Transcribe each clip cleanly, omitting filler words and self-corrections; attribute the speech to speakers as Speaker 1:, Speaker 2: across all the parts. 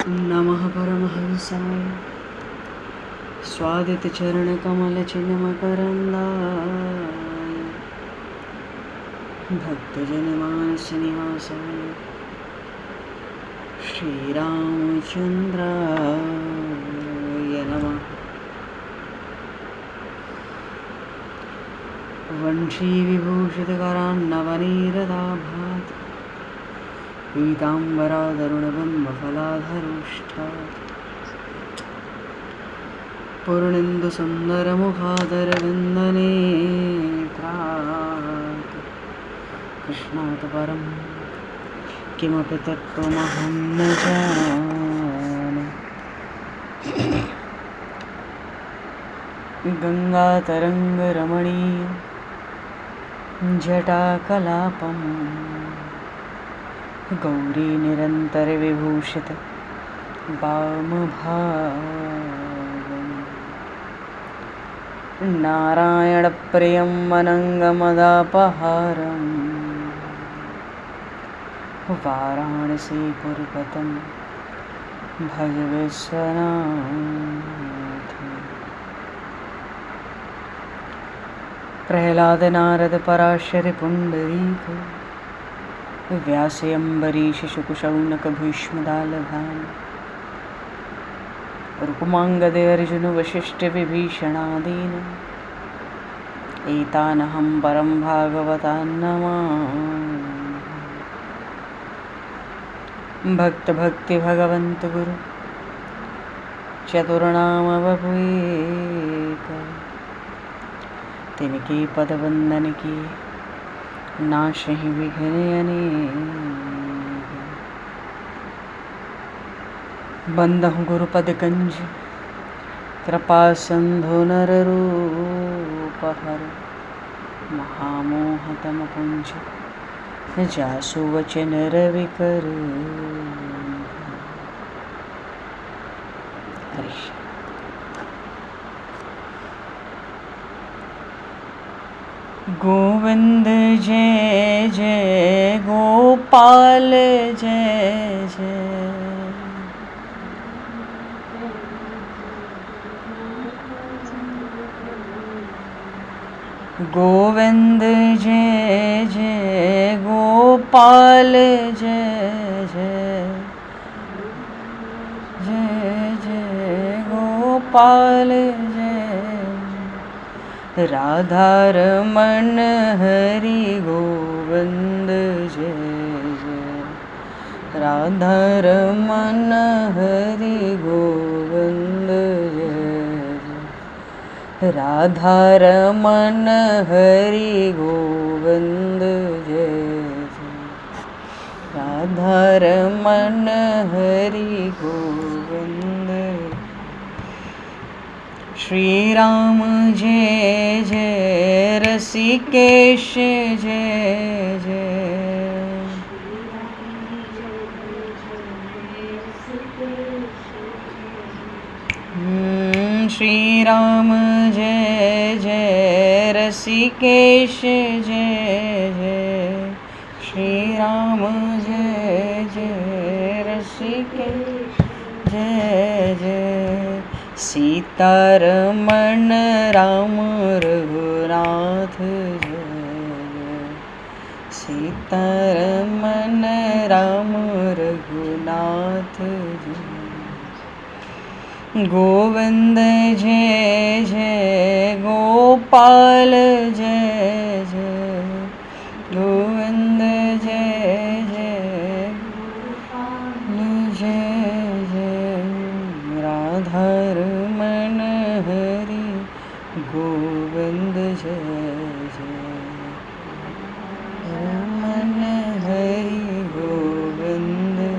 Speaker 1: नमः परमहंसाय स्वादितचरणकमलचिन्मकरन्दाय भक्तजनमानसनिवासाय श्रीरामचन्द्राय नमः। वंशीविभूषितकरान्नवनीरदाभात् पीताम्बरादरुणबिम्बफलाधरोष्ठात् पूर्णेन्दुसुन्दरमुखादरविन्दनेत्रात् कृष्णात् परं किमपि तत्त्वमहं न जाने। गङ्गातरङ्गरमणीय जटाकलापं गौरीनिरन्तरविभूषित वामभागं नारायणप्रियं अनङ्गमदापहारं वाराणसीपुरपतं भज विश्वनाथम्। प्रह्लादनारदपराशरिपुण्डरीक व्यासयम्बरीशशुकुशौनकभीष्मदालभान् रुक्माङ्गदेर्जुनवसिष्ठविभीषणादीन् एतानहं परं भागवतान् नमामि। भक्तभक्तिभगवन्त गुरु चतुर्नामवपुएक तिनके पदवंदन की नाशहि विघ्न अनेक। बंदहु गुरुपदकंज कृपा सिंधु नररूपहर महामोहतमपुंज जासु वचन रविकर। हरि गोविंद जय जय गोपाल जय जय। गोविंद जय जय गोपाल जय जय। जय जय गोपाल जय। राधारमण हरि गोविंद जय जय। राधारमण हरि गोविंद जय जय। राधारमण हरि गोविंद जय जय। राधारमण हरि गोविंद। श्री राम जय जय रसिकेश जय जय। श्री राम जय जय रसिकेश जय जय। श्री राम जय जय रसिकेश जय जय। सीतारमण राम रघुनाथ जय जय। सीतारमण राम रघुनाथ जय। गोविंद जय जय गोपाल जय जय। गोविंद जय जय गोपाल जय जय। राधारमण हरि गोविंद जय जय। रमण हरि गोविंद जय।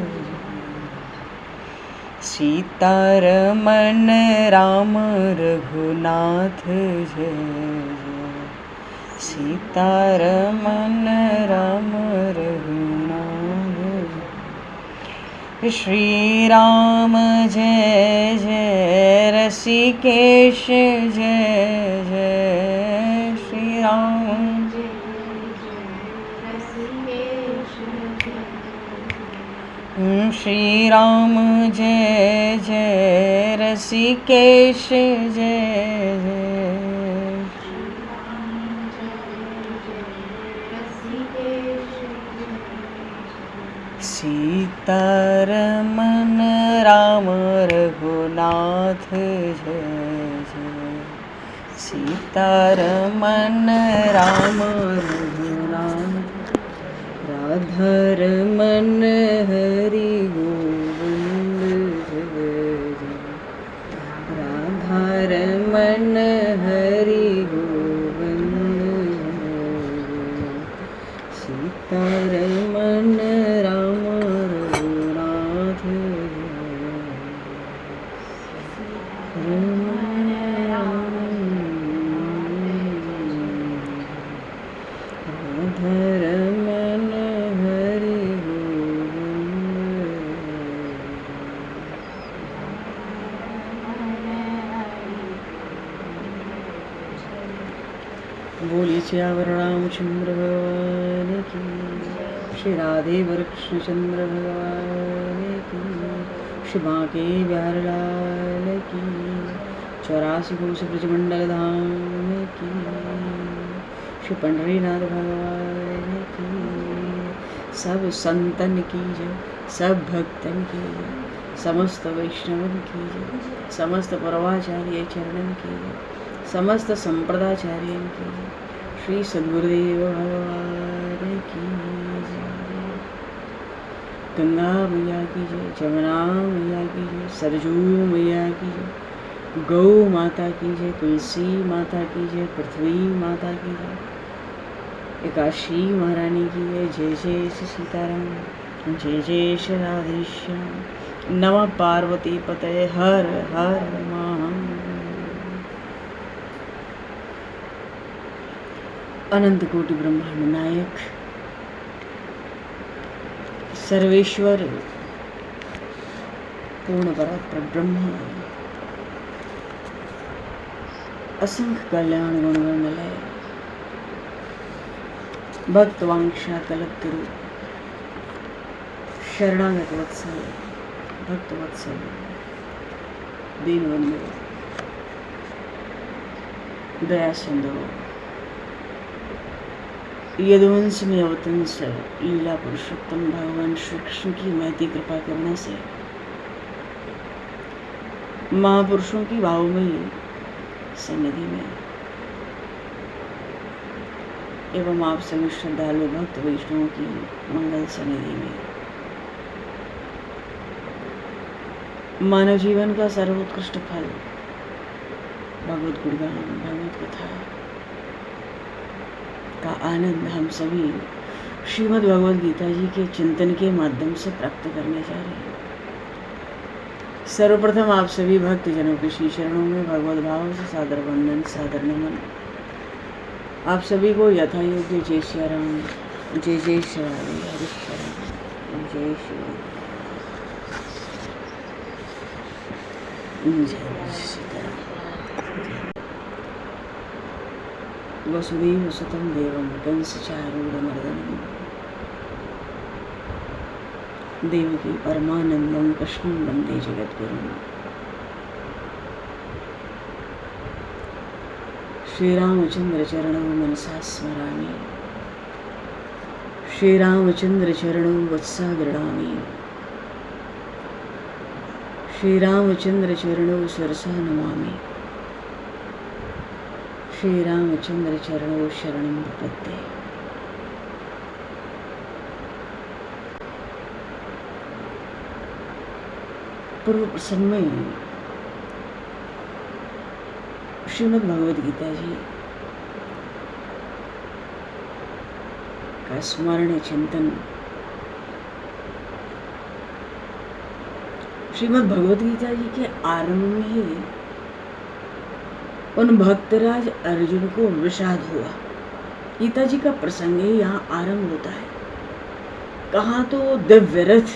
Speaker 1: सीतारमण राम रघुनाथ जय जय। सीतारमण राम रघुनाथ जय। श्री राम जय जय रसिकेश जय जय। श्री राम जय जय रसिकेश जय। श्री राम जय जय ऋषिकेश जय जय। सीतारमन राम रघुनाथ जय जय। सीतारमन राम रघुनाथ राधारमन हरि गोविंद जय जय। राधारमन हरि गोविंद जय जय। सीतारमन राम रघुनाथ राधारमन हरि गोविंद। बोलिए सियावर रामचंद्र भगवान की, श्री राधे वृक्षचंद्र भगवान की, श्री बांके बिहारी लाल की, 84 कोस ब्रजमंडल धाम की, श्री पंढरीनाथ भगवान की। सब संतन की जय, सब भक्तन की जय, समस्त वैष्णवन की जय, समस्त परवाचार्य चरणन की जय, समस्त संप्रदाचार्यन की जय। श्री सद्गुरुदेव भगवान की जय। गंगा मैया की जय, जमुना मैया की जय, सरजू मैया की जय, गौ माता की जय, तुलसी माता की जय, पृथ्वी माता की जय, एकाशी महारानी की जय। जय जय श्री सीताराम, जय जय श्री राधेश्याम। नमः पार्वती पतये हर हर महादेव। अनंत कोटि ब्रह्मांड नायक सर्वेश्वर पूर्ण परात्पर ब्रह्म, असंख्य कल्याण गुणगणलय, भक्त वांछा कल्पतरु, शरणागत वत्सल, भक्त वत्सल, दीनबंधु, दया सिंधु, यदुवंश में अवतंस लीला पुरुषोत्तम भगवान श्री कृष्ण की महती कृपा करने से महापुरुषों की भावमयी सन्निधि में एवं आप सभी श्रद्धालु भक्त वैष्णवों की मंगल सन्निधि में मानव जीवन का सर्वोत्कृष्ट फल भगवत गुणगान, भगवत कथा का आनंद हम सभी श्रीमद् भगवद गीता जी के चिंतन के माध्यम से प्राप्त करने जा रहे हैं। सर्वप्रथम आप सभी भक्त जनों के श्री चरणों में भगवत भाव से सादर वंदन, सादर नमन। आप सभी को यथा योग्य जय श्री राम, जय जय श्री राधे, हरे श्री राम, जय श्री राम, जय सीताराम। वसुदेव सुतं देवं कंसचारूढमर्दनं देवकी परमानंदं कृष्णं वंदे जगद्गुरुं। श्रीरामचंद्र चरणौ मनसा स्मरामि, श्रीरामचंद्र चरणौ वत्सा गृह्णामि, श्रीरामचंद्र चरणौ शिरसा नमामि, श्रीरामचंद्र चरणौ शरणं प्रपद्ये। पूर्व प्रसंग में श्रीमद् भगवद गीता जी का स्मरण चिंतन, श्रीमद् भगवद गीता जी के आरंभ में ही उन भक्तराज अर्जुन को विषाद हुआ। गीता जी का प्रसंग ही यहाँ आरंभ होता है। कहाँ तो दिव्य रथ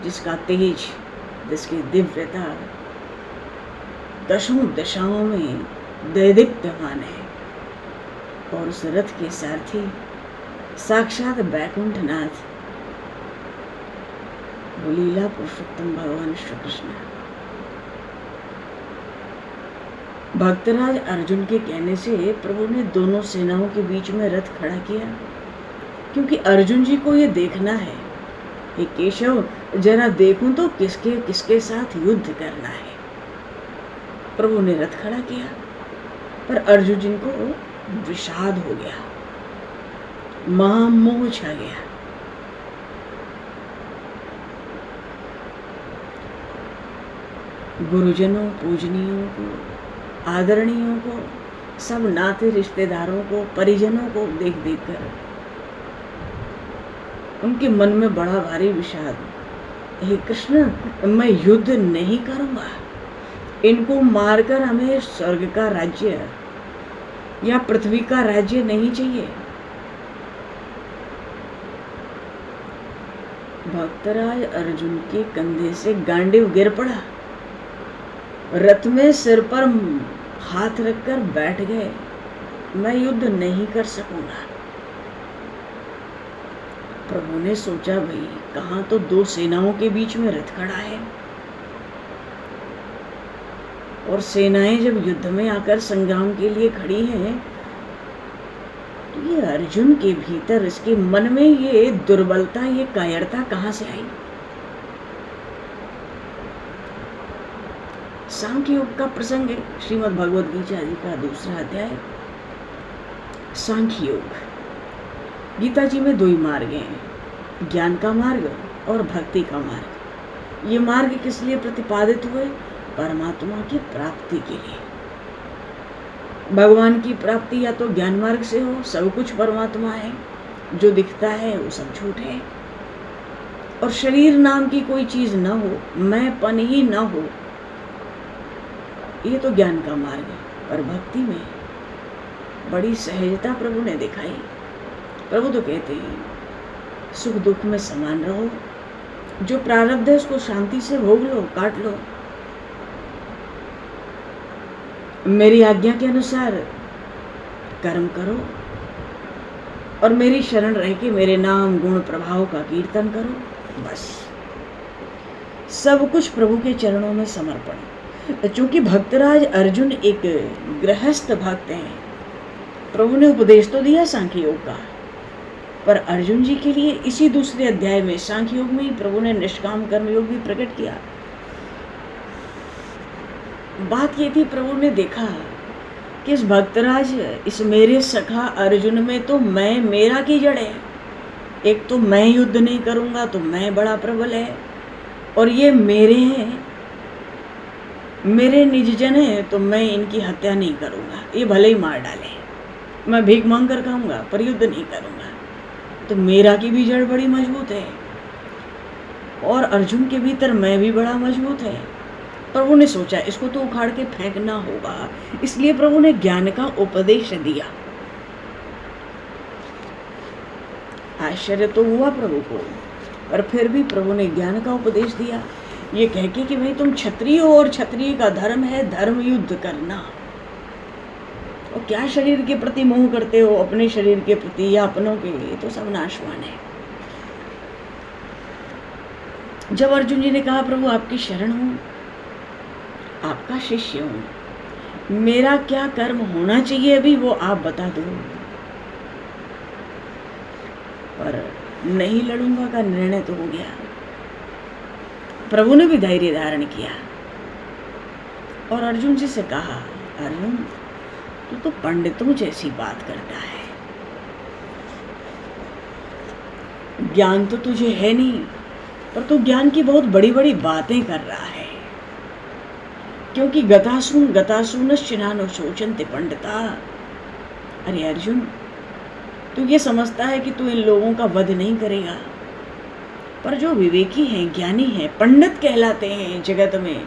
Speaker 1: जिसका तेज, जिसकी दिव्यता दशों दिशाओं में दैदीप्यमान है, और उस रथ के सारथी साक्षात बैकुंठनाथ वो लीला पुरुषोत्तम भगवान श्री कृष्ण। भक्तराज अर्जुन के कहने से प्रभु ने दोनों सेनाओं के बीच में रथ खड़ा किया, क्योंकि अर्जुन जी को ये देखना है, हे केशव जरा देखूं तो किसके किसके साथ युद्ध करना है। प्रभु ने रथ खड़ा किया, पर अर्जुन जी को विषाद हो गया, महामोह छा गया। गुरुजनों, पूजनियों को, आदरणीयों को, सब नाते रिश्तेदारों को, परिजनों को देख देख कर उनके मन में बड़ा भारी विषाद। हे कृष्ण, मैं युद्ध नहीं करूंगा, इनको मारकर हमें स्वर्ग का राज्य या पृथ्वी का राज्य नहीं चाहिए। भक्तराज अर्जुन के कंधे से गांडीव गिर पड़ा, रथ में सिर पर हाथ रखकर बैठ गए, मैं युद्ध नहीं कर सकूंगा। प्रभु ने सोचा, भाई कहां तो दो सेनाओं के बीच में रथ खड़ा है, और सेनाएं जब युद्ध में आकर संग्राम के लिए खड़ी हैं, तो ये अर्जुन के भीतर, इसके मन में ये दुर्बलता, ये कायरता कहां से आई। सांख्य योग का प्रसंग है, श्रीमद् भगवद गीता जी का 2रा अध्याय, सांख्य योग। गीता जी में 2 ही मार्ग हैं, ज्ञान का मार्ग और भक्ति का मार्ग। ये मार्ग किस लिए प्रतिपादित हुए? परमात्मा की प्राप्ति के लिए। भगवान की प्राप्ति या तो ज्ञान मार्ग से हो, सब कुछ परमात्मा है, जो दिखता है वो सब झूठ है, और शरीर नाम की कोई चीज न हो, मैंपन ही न हो, ये तो ज्ञान का मार्ग है। पर भक्ति में बड़ी सहजता प्रभु ने दिखाई। प्रभु तो कहते हैं, सुख दुख में समान रहो, जो प्रारब्ध है उसको शांति से भोग लो, काट लो, मेरी आज्ञा के अनुसार कर्म करो, और मेरी शरण रह के मेरे नाम गुण प्रभाव का कीर्तन करो। बस सब कुछ प्रभु के चरणों में समर्पण। चूंकि भक्तराज अर्जुन एक गृहस्थ भक्त हैं, प्रभु ने उपदेश तो दिया सांख्य योग का, पर अर्जुन जी के लिए इसी 2रे अध्याय में सांख्य योग में ही प्रभु ने निष्काम कर्म योग भी प्रकट किया। बात ये थी, प्रभु ने देखा कि इस भक्तराज, इस मेरे सखा अर्जुन में तो मैं, मेरा की जड़ है। एक तो मैं युद्ध नहीं करूंगा तो मैं बड़ा प्रबल है, और ये मेरे हैं, मेरे निजजन है, तो मैं इनकी हत्या नहीं करूंगा, ये भले ही मार डाले, मैं भीख मांग कर खाऊंगा पर युद्ध नहीं करूंगा। तो मेरा की भी जड़ बड़ी मजबूत है, और अर्जुन के भीतर मैं भी बड़ा मजबूत है। प्रभु ने सोचा इसको तो उखाड़ के फेंकना होगा, इसलिए प्रभु ने ज्ञान का उपदेश दिया। आश्चर्य तो हुआ प्रभु को, पर फिर भी प्रभु ने ज्ञान का उपदेश दिया, ये कह के कि भाई तुम क्षत्रिय हो, और क्षत्रिय का धर्म है धर्म युद्ध करना। और क्या शरीर के प्रति मोह करते हो, अपने शरीर के प्रति या अपनों के, ये तो सब नाशवान है। जब अर्जुन जी ने कहा, प्रभु आपकी शरण हूं, आपका शिष्य हूं, मेरा क्या कर्म होना चाहिए अभी वो आप बता दो। पर नहीं लड़ूंगा का निर्णय तो हो गया। प्रभु ने भी धैर्य धारण किया और अर्जुन जी से कहा, अर्जुन तू तो पंडितों जैसी बात करता है, ज्ञान तो तुझे है नहीं, पर तू ज्ञान की बहुत बड़ी बड़ी बातें कर रहा है। क्योंकि गतासूनश्चिनानो शोचन्ते पंडिता। अरे अर्जुन, तू ये समझता है कि तू इन लोगों का वध नहीं करेगा, पर जो विवेकी हैं, ज्ञानी हैं, पंडित कहलाते हैं जगत में,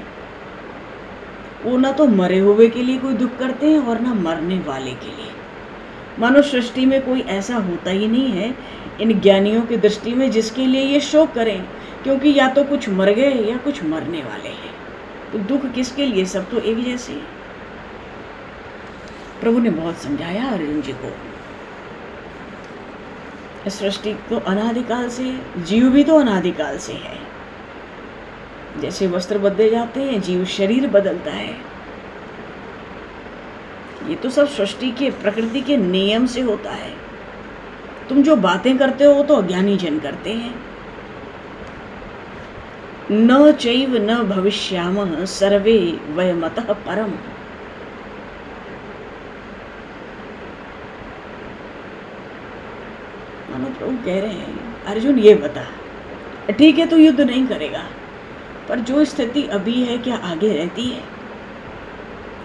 Speaker 1: वो ना तो मरे हुए के लिए कोई दुख करते हैं और ना मरने वाले के लिए। मानो सृष्टि में कोई ऐसा होता ही नहीं है इन ज्ञानियों की दृष्टि में जिसके लिए ये शोक करें, क्योंकि या तो कुछ मर गए या कुछ मरने वाले हैं। तो दुख किसके लिए, सब तो एक जैसे। प्रभु ने बहुत समझाया अर्जुन जी को, सृष्टि तो अनादिकाल से, जीव भी तो अनादिकाल से है, जैसे वस्त्र बदले जाते हैं, जीव शरीर बदलता है। ये तो सब सृष्टि के, प्रकृति के नियम से होता है। तुम जो बातें करते हो वो तो अज्ञानी जन करते हैं। न चैव न भविष्यामः सर्वे वयमतः परम। मानो प्रभु कह रहे हैं, अर्जुन ये बता, ठीक है तो युद्ध नहीं करेगा, पर जो स्थिति अभी है क्या आगे रहती है?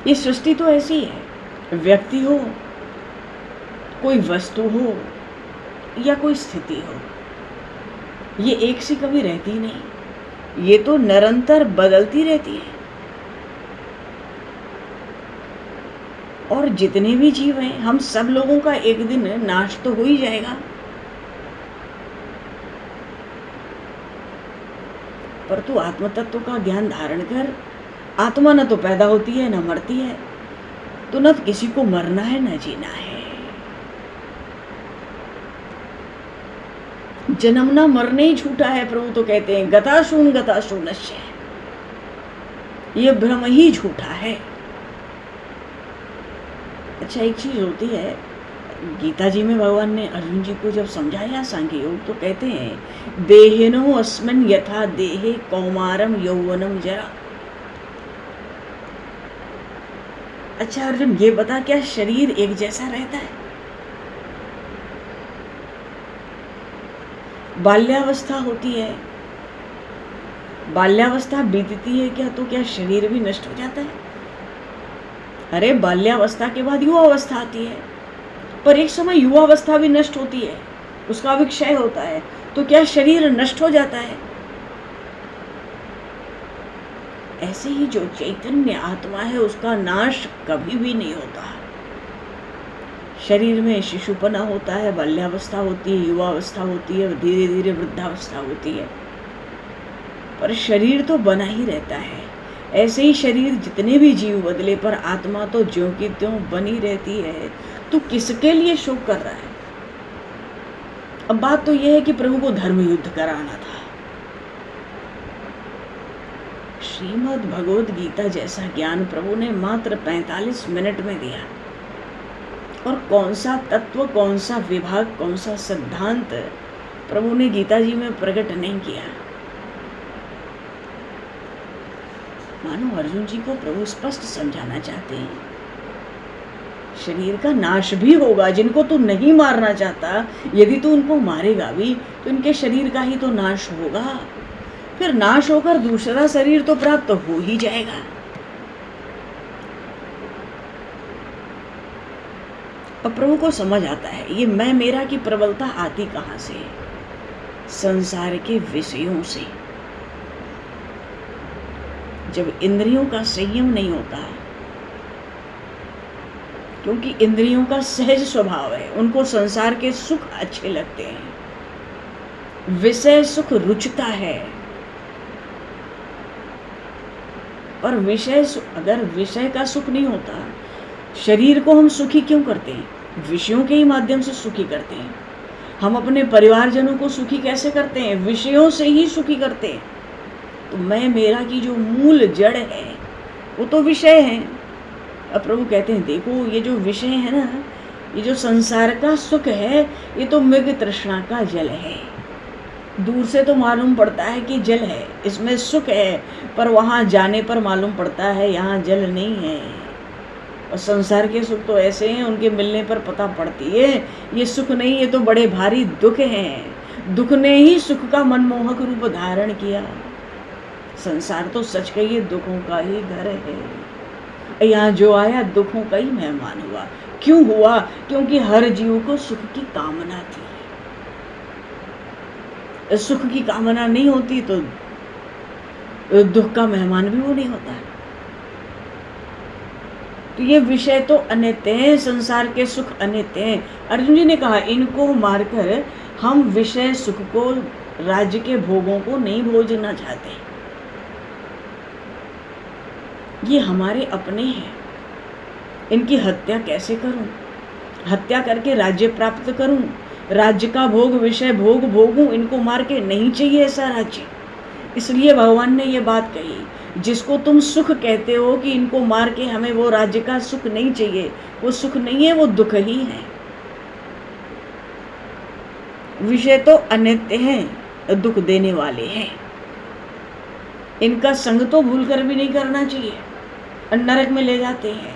Speaker 1: ये सृष्टि तो ऐसी है, व्यक्ति हो, कोई वस्तु हो या कोई स्थिति हो, ये एक सी कभी रहती नहीं, ये तो निरंतर बदलती रहती है। और जितने भी जीव हैं, हम सब लोगों का एक दिन नाश तो हो ही जाएगा, पर तू आत्म तत्व का ज्ञान धारण कर। आत्मा न तो पैदा होती है न मरती है, तो न किसी को मरना है न जीना है। जन्मना मरने ही झूठा है। प्रभु तो कहते हैं गताशू नश्य, ये भ्रम ही झूठा है। अच्छा, एक चीज होती है, गीता जी में भगवान ने अर्जुन जी को जब समझाया सांख्य योग, तो कहते हैं देहिनो अस्मिन् यथा देहे कौमारम यौवनम जरा। अच्छा अर्जुन, ये बता, क्या शरीर एक जैसा रहता है? बाल्यावस्था होती है, बाल्यावस्था बीतती है क्या, तो क्या शरीर भी नष्ट हो जाता है? अरे बाल्यावस्था के बाद युवावस्था आती है, पर एक समय युवावस्था भी नष्ट होती है, उसका भी क्षय होता है, तो क्या शरीर नष्ट हो जाता है? ऐसे ही जो चैतन्य आत्मा है उसका नाश कभी भी नहीं होता। शरीर में शिशुपना होता है, बाल्यावस्था होती है, युवावस्था होती है, धीरे धीरे वृद्धावस्था होती है, पर शरीर तो बना ही रहता है। ऐसे ही शरीर जितने भी जीव बदले, पर आत्मा तो ज्यों की त्यों बनी रहती है। तू किसके लिए शोक कर रहा है? अब बात तो यह है कि प्रभु को धर्म युद्ध कराना था। श्रीमद् भगवद गीता जैसा ज्ञान प्रभु ने मात्र 45 मिनट में दिया, और कौन सा तत्व, कौन सा विभाग, कौन सा सिद्धांत प्रभु ने गीता जी में प्रकट नहीं किया। मानो अर्जुन जी को प्रभु स्पष्ट समझाना चाहते हैं, शरीर का नाश भी होगा। जिनको तू नहीं मारना चाहता, यदि तू उनको मारेगा भी तो इनके शरीर का ही तो नाश होगा। फिर नाश होकर दूसरा शरीर तो प्राप्त हो ही जाएगा। अब प्रभु को समझ आता है ये मैं मेरा की प्रबलता आती कहां से? संसार के विषयों से। जब इंद्रियों का संयम नहीं होता, क्योंकि इंद्रियों का सहज स्वभाव है, उनको संसार के सुख अच्छे लगते हैं, विषय सुख रुचता है। पर अगर विषय का सुख नहीं होता, शरीर को हम सुखी क्यों करते हैं? विषयों के ही माध्यम से सुखी करते हैं। हम अपने परिवारजनों को सुखी कैसे करते हैं? विषयों से ही सुखी करते हैं। तो मैं मेरा की जो मूल जड़ है वो तो विषय है। अब प्रभु कहते हैं देखो, ये जो विषय है ना, ये जो संसार का सुख है, ये तो मृग तृष्णा का जल है। दूर से तो मालूम पड़ता है कि जल है, इसमें सुख है, पर वहाँ जाने पर मालूम पड़ता है यहाँ जल नहीं है। और संसार के सुख तो ऐसे हैं, उनके मिलने पर पता पड़ती है ये सुख नहीं, ये तो बड़े भारी दुख हैं। दुख ने ही सुख का मनमोहक रूप धारण किया। संसार तो सच कहिए दुखों का ही घर है। यहाँ जो आया दुखों का ही मेहमान हुआ। क्यों हुआ? क्योंकि हर जीव को सुख की कामना थी। सुख की कामना नहीं होती तो दुख का मेहमान भी वो नहीं होता। तो ये विषय तो अनित्य हैं, संसार के सुख अनित्य हैं। अर्जुन जी ने कहा इनको मारकर हम विषय सुख को, राज्य के भोगों को नहीं भोजना चाहते। ये हमारे अपने हैं, इनकी हत्या कैसे करूं? हत्या करके राज्य प्राप्त करूं, राज्य का भोग, विषय भोग भोगूं, इनको मार के नहीं चाहिए ऐसा राज्य। इसलिए भगवान ने ये बात कही, जिसको तुम सुख कहते हो कि इनको मार के हमें वो राज्य का सुख नहीं चाहिए, वो सुख नहीं है, वो दुख ही है। विषय तो अनित्य हैं, दुख देने वाले हैं। इनका संग तो भूल कर भी नहीं करना चाहिए, नरक में ले जाते हैं।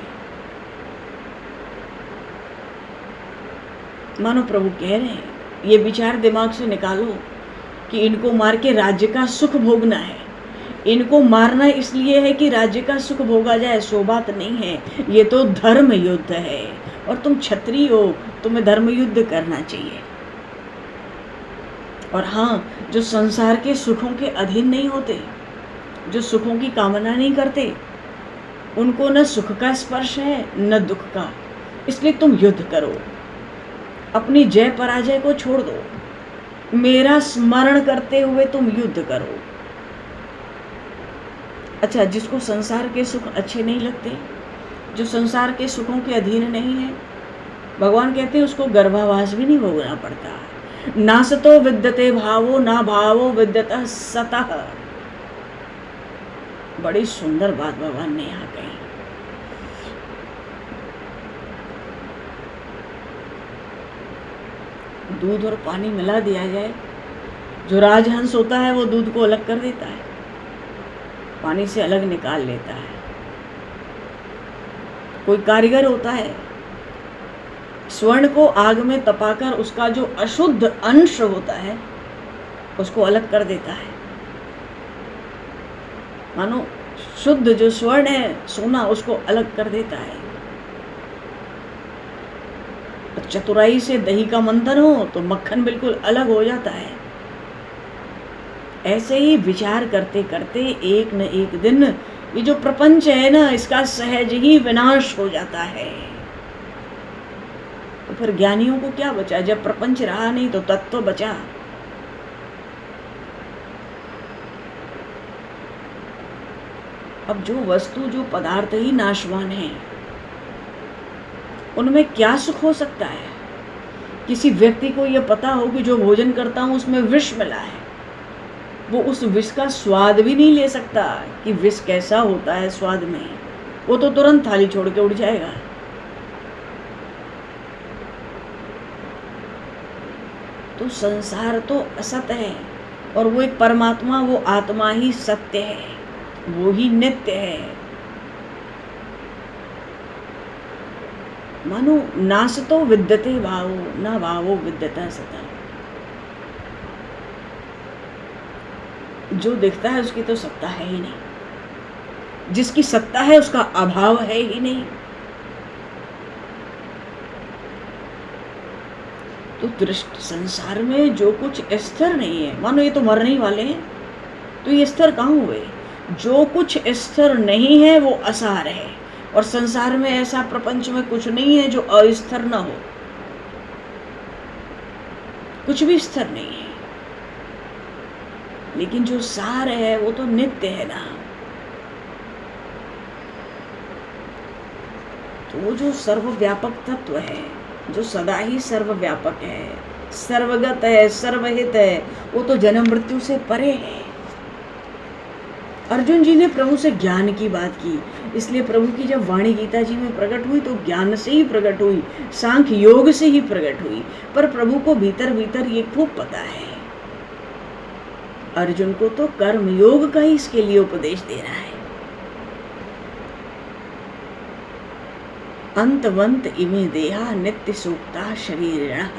Speaker 1: मानो प्रभु कह रहे हैं, ये विचार दिमाग से निकालो कि इनको मार के राज्य का सुख भोगना है। इनको मारना इसलिए है कि राज्य का सुख भोगा जाए, सो बात नहीं है। ये तो धर्म युद्ध है, और तुम क्षत्रिय हो, तुम्हें धर्म युद्ध करना चाहिए। और हाँ, जो संसार के सुखों के अधीन नहीं होते, जो सुखों की कामना नहीं करते, उनको न सुख का स्पर्श है न दुख का। इसलिए तुम युद्ध करो, अपनी जय पराजय को छोड़ दो, मेरा स्मरण करते हुए तुम युद्ध करो। अच्छा, जिसको संसार के सुख अच्छे नहीं लगते, जो संसार के सुखों के अधीन नहीं है, भगवान कहते हैं उसको गर्भावास भी नहीं भोगना पड़ता। नासतो विद्यते भावो ना भावो विद्यतः सतः। बड़ी सुंदर बात भगवान ने यहाँ कही। दूध और पानी मिला दिया जाए, जो राजहंस होता है वो दूध को अलग कर देता है, पानी से अलग निकाल लेता है। कोई कारीगर होता है, स्वर्ण को आग में तपाकर उसका जो अशुद्ध अंश होता है उसको अलग कर देता है। मानो शुद्ध जो स्वर्ण है, सोना, उसको अलग कर देता है। चतुराई से दही का मंथन हो तो मक्खन बिल्कुल अलग हो जाता है। ऐसे ही विचार करते करते एक न एक दिन ये जो प्रपंच है ना, इसका सहज ही विनाश हो जाता है। तो फिर ज्ञानियों को क्या बचा? जब प्रपंच रहा नहीं तो तत्व बचा। अब जो वस्तु, जो पदार्थ ही नाशवान है, उनमें क्या सुख हो सकता है? किसी व्यक्ति को यह पता हो कि जो भोजन करता हूं उसमें विष मिला है, वो उस विष का स्वाद भी नहीं ले सकता कि विष कैसा होता है स्वाद में। वो तो तुरंत थाली छोड़ के उड़ जाएगा। तो संसार तो असत है, और वो एक परमात्मा, वो आत्मा ही सत्य है, वो ही नित्य है। मानो नासतो विद्यते भावो न भावो विद्यता सता। जो दिखता है उसकी तो सत्ता है ही नहीं, जिसकी सत्ता है उसका अभाव है ही नहीं। तो दृष्ट संसार में जो कुछ स्थिर नहीं है, मानो ये तो मरने ही वाले हैं, तो ये स्थिर कहाँ हुए? जो कुछ स्थिर नहीं है वो असार है, और संसार में ऐसा प्रपंच में कुछ नहीं है जो अस्थिर न हो। कुछ भी स्थिर नहीं है, लेकिन जो सार है वो तो नित्य है ना। तो वो जो सर्वव्यापक तत्व है, जो सदा ही सर्वव्यापक है, सर्वगत है, सर्वहित है, वो तो जन्म मृत्यु से परे है। अर्जुन जी ने प्रभु से ज्ञान की बात की, इसलिए प्रभु की जब वाणी गीता जी में प्रकट हुई तो ज्ञान से ही प्रकट हुई, सांख्य योग से ही प्रकट हुई। पर प्रभु को भीतर भीतर ये खूब पता है। अर्जुन को तो कर्म योग का ही इसके लिए उपदेश दे रहा है। अंतवंत इमे देहा नित्य सूक्ता शरीर।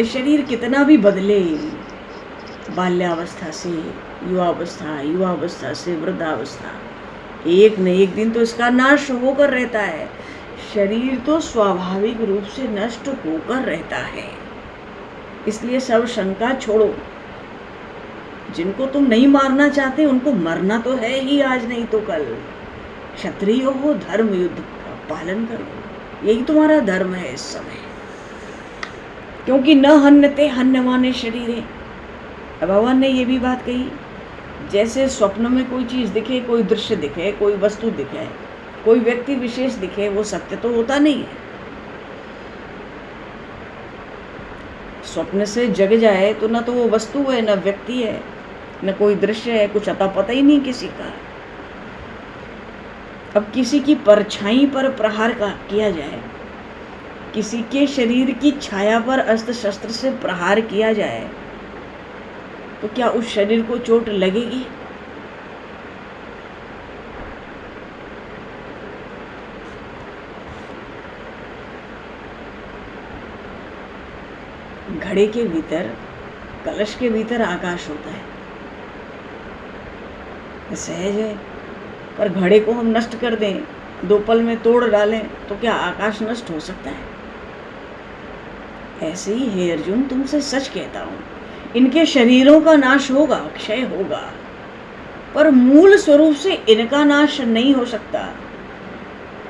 Speaker 1: इस शरीर कितना भी बदले, बाल्यावस्था से युवावस्था, युवावस्था से वृद्धावस्था, एक न एक दिन तो इसका नाश होकर रहता है। शरीर तो स्वाभाविक रूप से नष्ट होकर रहता है। इसलिए सब शंका छोड़ो। जिनको तुम नहीं मारना चाहते उनको मरना तो है ही, आज नहीं तो कल। क्षत्रिय हो, धर्म युद्ध का पालन करो, यही तुम्हारा धर्म है इस समय। क्योंकि न हन्यते हन्यमाने शरीरे। भगवान ने ये भी बात कही, जैसे स्वप्न में कोई चीज दिखे, कोई दृश्य दिखे, कोई वस्तु दिखे, कोई व्यक्ति विशेष दिखे, वो सत्य तो होता नहीं है। स्वप्न से जग जाए तो ना तो वो वस्तु है, न व्यक्ति है, न कोई दृश्य है, कुछ अता पता ही नहीं किसी का। अब किसी की परछाई पर प्रहार किया जाए, किसी के शरीर की छाया पर अस्त्र शस्त्र से प्रहार किया जाए, तो क्या उस शरीर को चोट लगेगी? घड़े के भीतर, कलश के भीतर आकाश होता है, सहज है। पर घड़े को हम नष्ट कर दें, 2 पल में तोड़ डालें, तो क्या आकाश नष्ट हो सकता है? ऐसे ही हे अर्जुन, तुमसे सच कहता हूं, इनके शरीरों का नाश होगा, क्षय होगा, पर मूल स्वरूप से इनका नाश नहीं हो सकता,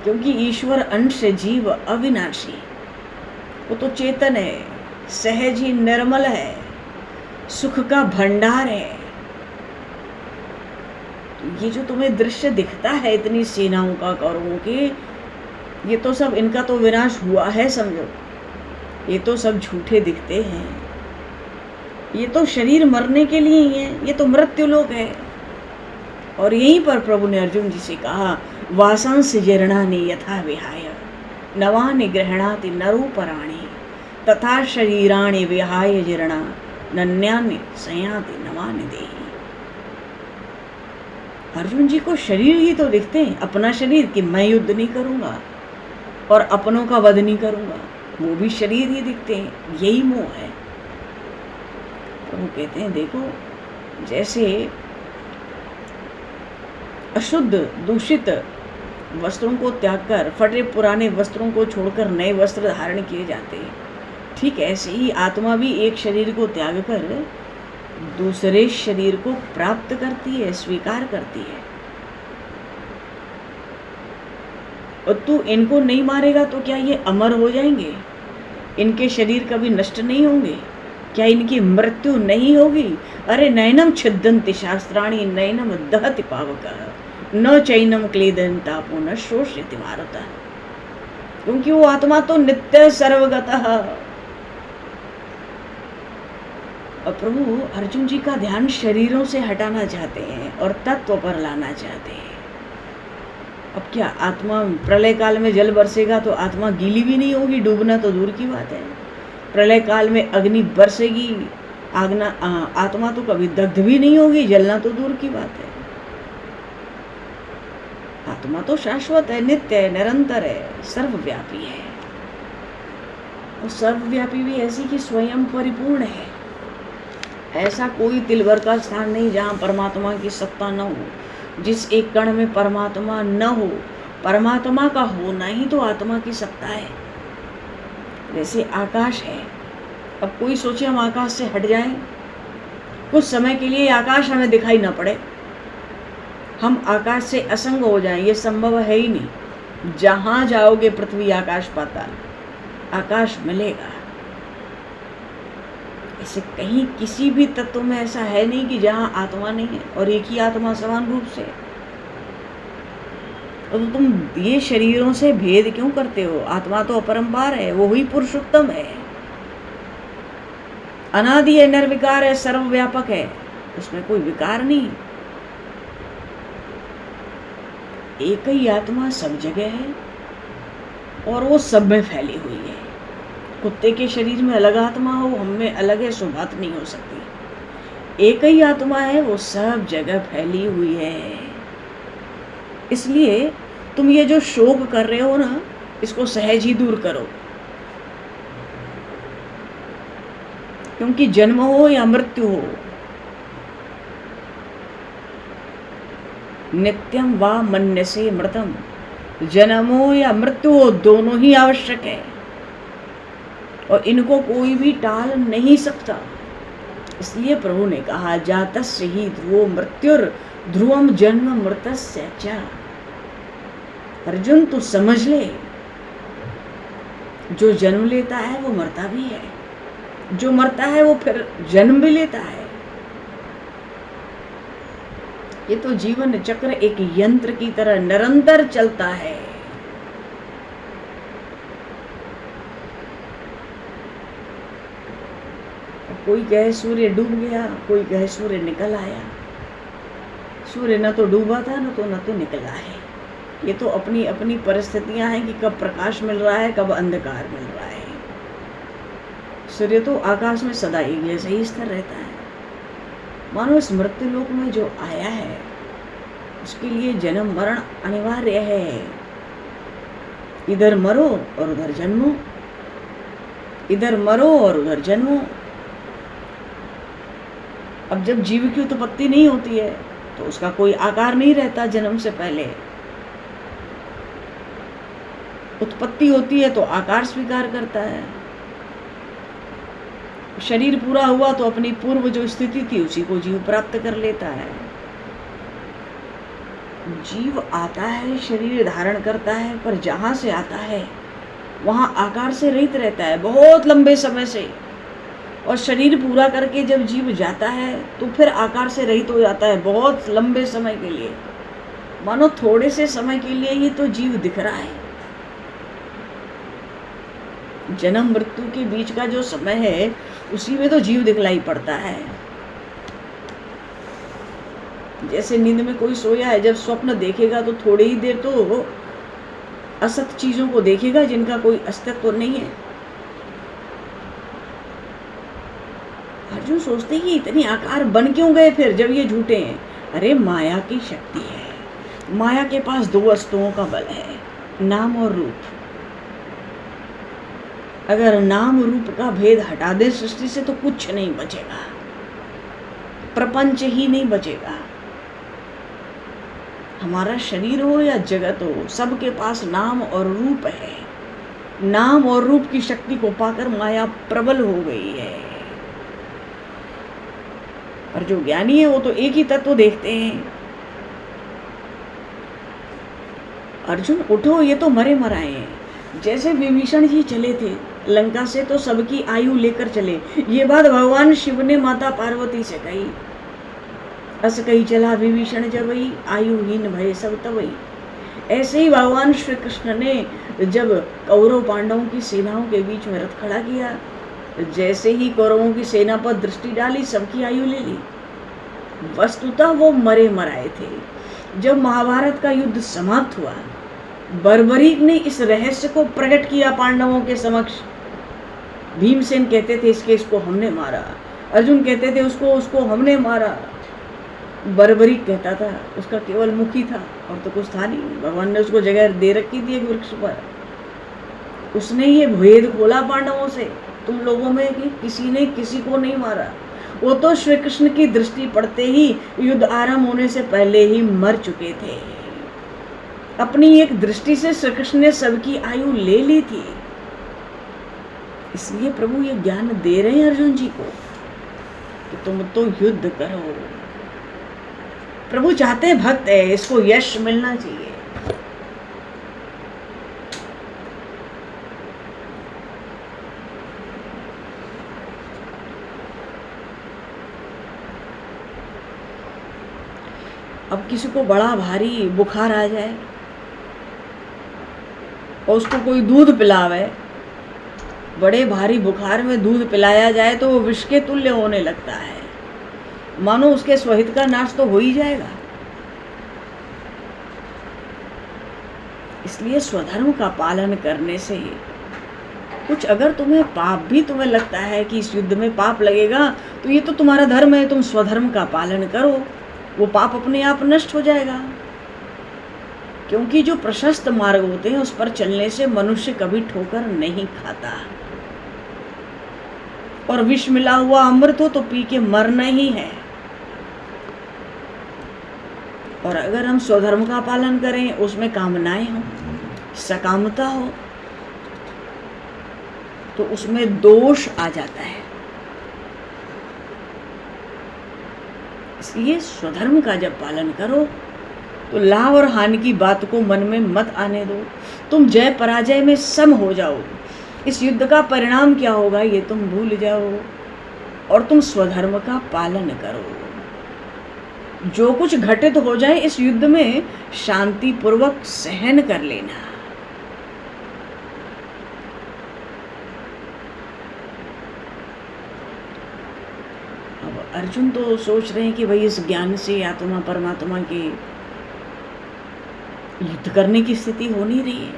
Speaker 1: क्योंकि ईश्वर अंश जीव अविनाशी, वो तो चेतन है, सहज ही निर्मल है, सुख का भंडार है। ये जो तुम्हें दृश्य दिखता है इतनी सेनाओं का, कौरवों के, ये तो सब, इनका तो विनाश हुआ है समझो। ये तो सब झूठे दिखते हैं, ये तो शरीर मरने के लिए ही है, ये तो मृत्यु लोक है। और यहीं पर प्रभु ने अर्जुन जी से कहा, वासांस जीर्णानि यथा विहाय नवानि गृह्णाति नरूपराणि तथा शरीराणि विहाय जीर्णा नन्यानि संयाति नवानि देहि। अर्जुन जी को शरीर ही तो दिखते हैं, अपना शरीर, कि मैं युद्ध नहीं करूंगा और अपनों का वध नहीं करूंगा, वो भी शरीर ही दिखते हैं, यही मोह है। तो वो कहते हैं देखो, जैसे अशुद्ध दूषित वस्त्रों को त्याग कर, फटे पुराने वस्त्रों को छोड़कर नए वस्त्र धारण किए जाते हैं, ठीक ऐसे ही आत्मा भी एक शरीर को त्याग कर दूसरे शरीर को प्राप्त करती है, स्वीकार करती है। और तू इनको नहीं मारेगा तो क्या ये अमर हो जाएंगे? इनके शरीर कभी नष्ट नहीं होंगे? क्या इनकी मृत्यु नहीं होगी? अरे नैनम छिद्दन्ति शास्त्राणि नैनम दहति पावकः न चैनम क्लेदन तापो न शोष्यति मारुतः। क्योंकि वो आत्मा तो नित्य सर्वगतः। और प्रभु अर्जुन जी का ध्यान शरीरों से हटाना चाहते हैं और तत्व पर लाना चाहते हैं। अब क्या आत्मा, प्रलय काल में जल बरसेगा तो आत्मा गीली भी नहीं होगी, डूबना तो दूर की बात है। प्रलय काल में अग्नि बरसेगी, आत्मा तो कभी दग्ध भी नहीं होगी, जलना तो दूर की बात है। आत्मा तो शाश्वत है, नित्य है, निरंतर है, सर्वव्यापी है। और सर्वव्यापी भी ऐसी कि स्वयं परिपूर्ण है। ऐसा कोई तिल भर का स्थान नहीं जहाँ परमात्मा की सत्ता न हो। जिस एक कण में परमात्मा न हो, परमात्मा का होना ही तो आत्मा की सत्ता है। जैसे आकाश है, अब कोई सोचे हम आकाश से हट जाएं, कुछ समय के लिए आकाश हमें दिखाई न पड़े, हम आकाश से असंग हो जाएं, ये संभव है ही नहीं। जहाँ जाओगे पृथ्वी आकाश पाताल, आकाश मिलेगा। ऐसे कहीं किसी भी तत्व में ऐसा है नहीं कि जहाँ आत्मा नहीं है, और एक ही आत्मा समान रूप से। तो तुम ये शरीरों से भेद क्यों करते हो? आत्मा तो अपरंपार है, वो ही पुरुषोत्तम है, अनादि है, निर्विकार है, सर्वव्यापक है, उसमें कोई विकार नहीं। एक ही आत्मा सब जगह है और वो सब में फैली हुई है। कुत्ते के शरीर में अलग आत्मा हो, हम में अलग है, सो बात नहीं हो सकती। एक ही आत्मा है, वो सब जगह फैली हुई है। इसलिए तुम ये जो शोक कर रहे हो ना, इसको सहज ही दूर करो। क्योंकि जन्म हो या मृत्यु हो, नित्यम वा मन्यसे मृतम, जन्म हो या मृत्यु हो, दोनों ही आवश्यक है और इनको कोई भी टाल नहीं सकता। इसलिए प्रभु ने कहा, जातस्य ही ध्रुवो मृत्युर ध्रुवम जन्म मृतस्य च। अर्जुन तू समझ ले, जो जन्म लेता है वो मरता भी है, जो मरता है वो फिर जन्म भी लेता है। ये तो जीवन चक्र एक यंत्र की तरह निरंतर चलता है। कोई कहे सूर्य डूब गया, कोई कहे सूर्य निकल आया। सूर्य न तो डूबा था न तो निकला है। ये तो अपनी अपनी परिस्थितियां हैं कि कब प्रकाश मिल रहा है, कब अंधकार मिल रहा है। सूर्य तो आकाश में सदा एक जैसे ही स्थिर रहता है। मानो इस मृत्यु लोक में जो आया है उसके लिए जन्म मरण अनिवार्य है। इधर मरो और उधर जन्मो, इधर मरो और उधर जन्मो। अब जब जीव की उत्पत्ति नहीं होती है तो उसका कोई आकार नहीं रहता। जन्म से पहले उत्पत्ति होती है तो आकार स्वीकार करता है। शरीर पूरा हुआ तो अपनी पूर्व जो स्थिति थी उसी को जीव प्राप्त कर लेता है। जीव आता है, शरीर धारण करता है, पर जहां से आता है वहां आकार से रहित रहता है बहुत लंबे समय से। और शरीर पूरा करके जब जीव जाता है तो फिर आकार से रहित हो जाता है बहुत लंबे समय के लिए। मानो थोड़े से समय के लिए ही तो जीव दिख रहा है। जन्म मृत्यु के बीच का जो समय है उसी में तो जीव दिखलाई पड़ता है। जैसे नींद में कोई सोया है, जब स्वप्न देखेगा तो थोड़ी ही देर तो असत चीजों को देखेगा जिनका कोई अस्तित्व तो नहीं है। अर्जुन सोचते कि इतने आकार बन क्यों गए फिर जब ये झूठे हैं। अरे माया की शक्ति है। माया के पास दो वस्तुओं का बल है, नाम और रूप। अगर नाम रूप का भेद हटा दे सृष्टि से तो कुछ नहीं बचेगा, प्रपंच ही नहीं बचेगा। हमारा शरीर हो या जगत हो, सबके पास नाम और रूप है। नाम और रूप की शक्ति को पाकर माया प्रबल हो गई है। और जो ज्ञानी है वो तो एक ही तत्व देखते हैं। अर्जुन उठो, ये तो मरे मराए हैं। जैसे विभीषण जी चले थे लंका से तो सबकी आयु लेकर चले। ये बात भगवान शिव ने माता पार्वती से कही। अस कही चला विभीषण जबई, आयुहीन भय सब तबई। ऐसे ही भगवान श्री कृष्ण ने जब कौरव पांडवों की सेनाओं के बीच में रथ खड़ा किया, जैसे ही कौरवों की सेना पर दृष्टि डाली सबकी आयु ले ली। वस्तुतः वो मरे मराए थे। जब महाभारत का युद्ध समाप्त हुआ, बर्बरीक ने इस रहस्य को प्रकट किया पांडवों के समक्ष। भीमसेन कहते थे इसको हमने मारा, अर्जुन कहते थे उसको हमने मारा। बर्बरीक कहता था उसका केवल मुख ही था और तो कुछ था नहीं। भगवान ने उसको जगह दे रखी थी एक वृक्ष पर। उसने ये भेद खोला पांडवों से, तुम लोगों में कि किसी ने किसी को नहीं मारा। वो तो श्री कृष्ण की दृष्टि पड़ते ही युद्ध आरंभ होने से पहले ही मर चुके थे। अपनी एक दृष्टि से श्री कृष्ण ने सबकी आयु ले ली थी। इसलिए प्रभु ये ज्ञान दे रहे हैं अर्जुन जी को कि तुम तो युद्ध करो। प्रभु चाहते हैं भक्त है, इसको यश मिलना चाहिए। अब किसी को बड़ा भारी बुखार आ जाए और उसको कोई दूध पिलावे, बड़े भारी बुखार में दूध पिलाया जाए तो वो विष के तुल्य होने लगता है। मानो उसके स्वहित का नाश तो हो ही जाएगा। इसलिए स्वधर्म का पालन करने से कुछ, अगर तुम्हें पाप भी तुम्हें लगता है कि इस युद्ध में पाप लगेगा तो ये तो तुम्हारा धर्म है, तुम स्वधर्म का पालन करो, वो पाप अपने आप नष्ट हो जाएगा। क्योंकि जो प्रशस्त मार्ग होते हैं उस पर चलने से मनुष्य कभी ठोकर नहीं खाता। और विष मिला हुआ अमृत हो तो पी के मरना ही है। और अगर हम स्वधर्म का पालन करें, उसमें कामनाएं हो, सकामता हो, तो उसमें दोष आ जाता है। इसलिए स्वधर्म का जब पालन करो तो लाभ और हानि की बात को मन में मत आने दो। तुम जय पराजय में सम हो जाओ। इस युद्ध का परिणाम क्या होगा ये तुम भूल जाओ और तुम स्वधर्म का पालन करो। जो कुछ घटित हो जाए इस युद्ध में शांति पूर्वक सहन कर लेना। अर्जुन तो सोच रहे हैं कि भाई इस ज्ञान से आत्मा परमात्मा के युद्ध करने की स्थिति हो नहीं रही है।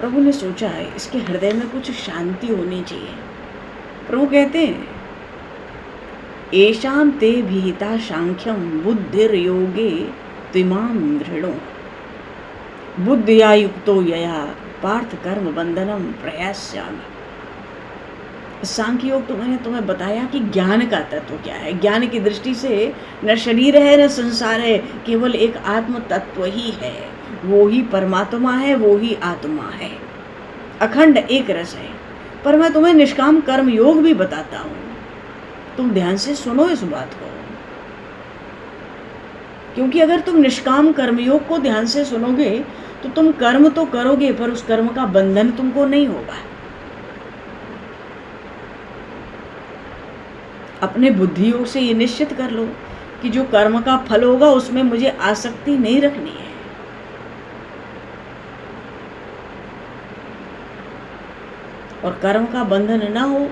Speaker 1: प्रभु ने सोचा है इसके हृदय में कुछ शांति होनी चाहिए। प्रभु कहते हैं एषां ते भीता सांख्यम बुद्धिर्योगे त्विमां दृढ़ो बुद्धिया युक्तो यया पार्थ कर्म बंधनम प्रयास्यामि। सांख्य योग तो मैंने तुम्हें बताया कि ज्ञान का तत्व क्या है। ज्ञान की दृष्टि से न शरीर है न संसार है, केवल एक आत्म तत्व ही है। वो ही परमात्मा है, वो ही आत्मा है, अखंड एक रस है। पर मैं तुम्हें निष्काम कर्म योग भी बताता हूँ, तुम ध्यान से सुनो इस बात को। क्योंकि अगर तुम निष्काम कर्मयोग को ध्यान से सुनोगे तो तुम कर्म तो करोगे पर उस कर्म का बंधन तुमको नहीं होगा। अपने बुद्धि योग से ये निश्चित कर लो कि जो कर्म का फल होगा उसमें मुझे आसक्ति नहीं रखनी है। और कर्म का बंधन ना हो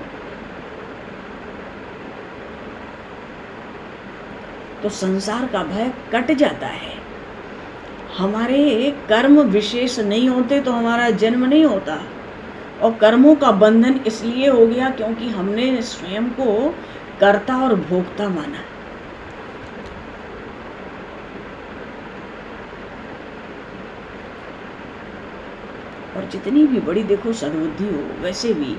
Speaker 1: तो संसार का भय कट जाता है। हमारे कर्म विशेष नहीं होते तो हमारा जन्म नहीं होता। और कर्मों का बंधन इसलिए हो गया क्योंकि हमने स्वयं को कर्ता और भोक्ता माना। और जितनी भी बड़ी देखो सद्बुद्धि हो, वैसे भी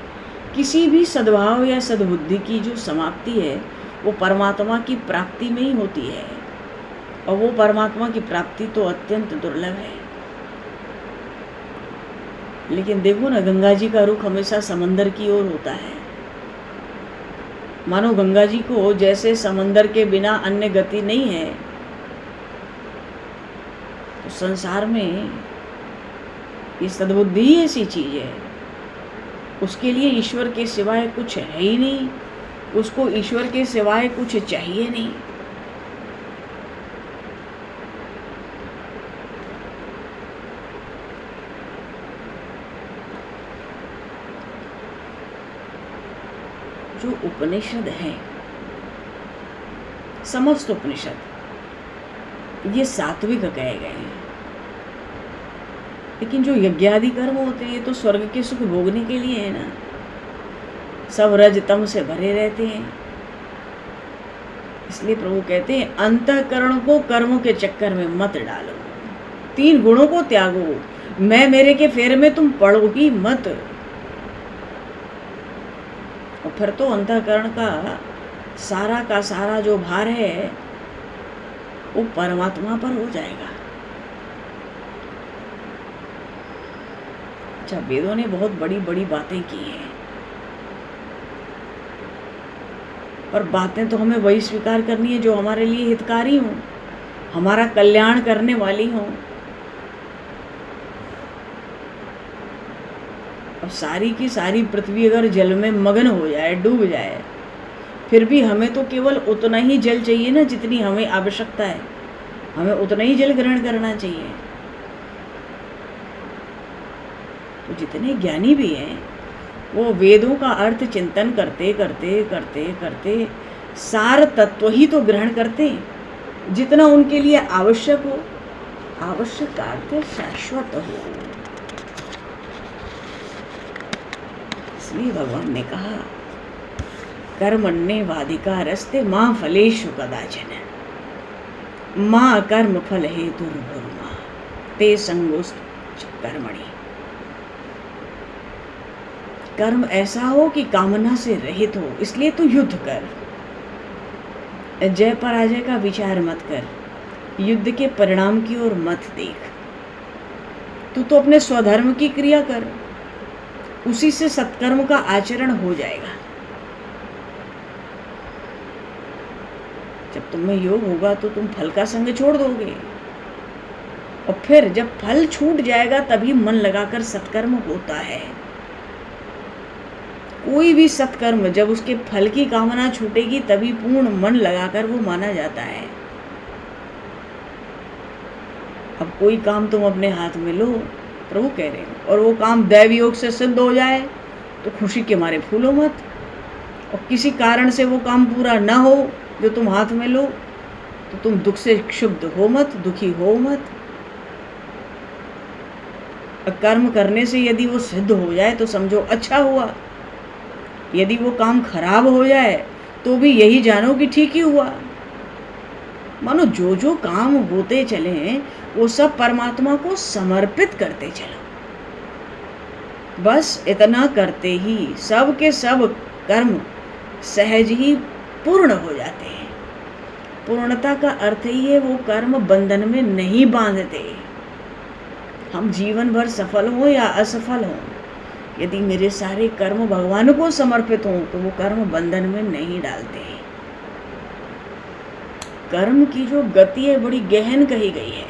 Speaker 1: किसी भी सद्भाव या सद्बुद्धि की जो समाप्ति है वो परमात्मा की प्राप्ति में ही होती है। और वो परमात्मा की प्राप्ति तो अत्यंत दुर्लभ है। लेकिन देखो ना, गंगा जी का रुख हमेशा समंदर की ओर होता है। मानो गंगा जी को जैसे समंदर के बिना अन्य गति नहीं है, तो संसार में ये सद्बुद्धि ही ऐसी चीज है, उसके लिए ईश्वर के सिवाय कुछ है ही नहीं, उसको ईश्वर के सिवाय कुछ चाहिए नहीं। जो उपनिषद है, समस्त उपनिषद ये सात्विक कहे गए हैं। लेकिन जो यज्ञादि कर्म होते हैं ये तो स्वर्ग के सुख भोगने के लिए है ना। सब रज तम से भरे रहते हैं। इसलिए प्रभु कहते हैं अंतःकरण को कर्मों के चक्कर में मत डालो, 3 गुणों को त्यागो, मैं मेरे के फेर में तुम पड़ो ही मत। और फिर तो अंतःकरण का सारा जो भार है वो परमात्मा पर हो जाएगा। अच्छा, वेदों ने बहुत बड़ी बड़ी बातें की हैं, पर बातें तो हमें वही स्वीकार करनी है जो हमारे लिए हितकारी हों, हमारा कल्याण करने वाली हों। और सारी की सारी पृथ्वी अगर जल में मग्न हो जाए, डूब जाए, फिर भी हमें तो केवल उतना ही जल चाहिए ना जितनी हमें आवश्यकता है। हमें उतना ही जल ग्रहण करना चाहिए। तो जितने ज्ञानी भी हैं वो वेदों का अर्थ चिंतन करते करते करते करते सार तत्व ही तो ग्रहण करते हैं जितना उनके लिए आवश्यक हो। आवश्यक का अर्थ शाश्वत हो। इसलिए भगवान ने कहा कर्मण्ये वाधिकारस्ते मां फलेषु कदाचन मां कर्म फल हेतुर्भुर्मा ते संगोस्त कर्मणि। कर्म ऐसा हो कि कामना से रहित हो, इसलिए तू युद्ध कर। जय पराजय का विचार मत कर, युद्ध के परिणाम की ओर मत देख। तू तो अपने स्वधर्म की क्रिया कर, उसी से सत्कर्म का आचरण हो जाएगा। जब तुम्हें योग होगा तो तुम फल का संग छोड़ दोगे, और फिर जब फल छूट जाएगा तभी मन लगाकर सत्कर्म होता है। कोई भी सत्कर्म जब उसके फल की कामना छूटेगी तभी पूर्ण मन लगाकर वो माना जाता है। अब कोई काम तुम अपने हाथ में लो, प्रभु कह रहे हैं, और वो काम दैव योग से सिद्ध हो जाए तो खुशी के मारे फूलो मत। और किसी कारण से वो काम पूरा ना हो जो तुम हाथ में लो, तो तुम दुख से क्षुब्ध हो मत, दुखी हो मत। कर्म करने से यदि वो सिद्ध हो जाए तो समझो अच्छा हुआ, यदि वो काम खराब हो जाए तो भी यही जानो कि ठीक ही हुआ। मानो जो जो काम होते चले वो सब परमात्मा को समर्पित करते चलो। बस इतना करते ही सब के सब कर्म सहज ही पूर्ण हो जाते हैं। पूर्णता का अर्थ ही है वो कर्म बंधन में नहीं बांधते। हम जीवन भर सफल हो या असफल हो, यदि मेरे सारे कर्म भगवान को समर्पित हों तो वो कर्म बंधन में नहीं डालते। कर्म की जो गति है बड़ी गहन कही गई है।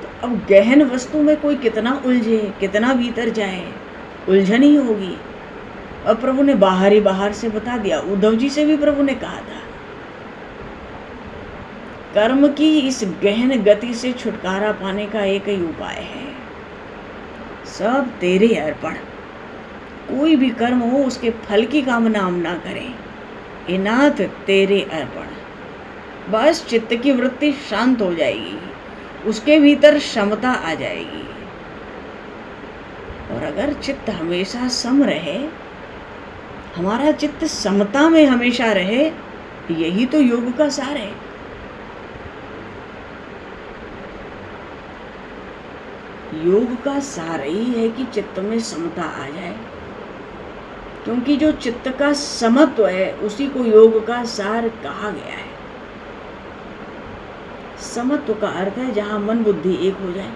Speaker 1: तो अब गहन वस्तु में कोई कितना उलझे, कितना भीतर जाए, उलझन ही होगी। अब प्रभु ने बाहर से बता दिया। उद्धव जी से भी प्रभु ने कहा था, कर्म की इस गहन गति से छुटकारा पाने का एक ही उपाय है, सब तेरे अर्पण। कोई भी कर्म हो उसके फल की कामना हम ना करें, हे नाथ तेरे अर्पण। बस चित्त की वृत्ति शांत हो जाएगी, उसके भीतर क्षमता आ जाएगी। और अगर चित्त हमेशा सम रहे, हमारा चित्त समता में हमेशा रहे, यही तो योग का सार है। योग का सार ही है कि चित्त में समता आ जाए, क्योंकि जो चित्त का समत्व है उसी को योग का सार कहा गया है। समत्व का अर्थ है जहां मन बुद्धि एक हो जाए।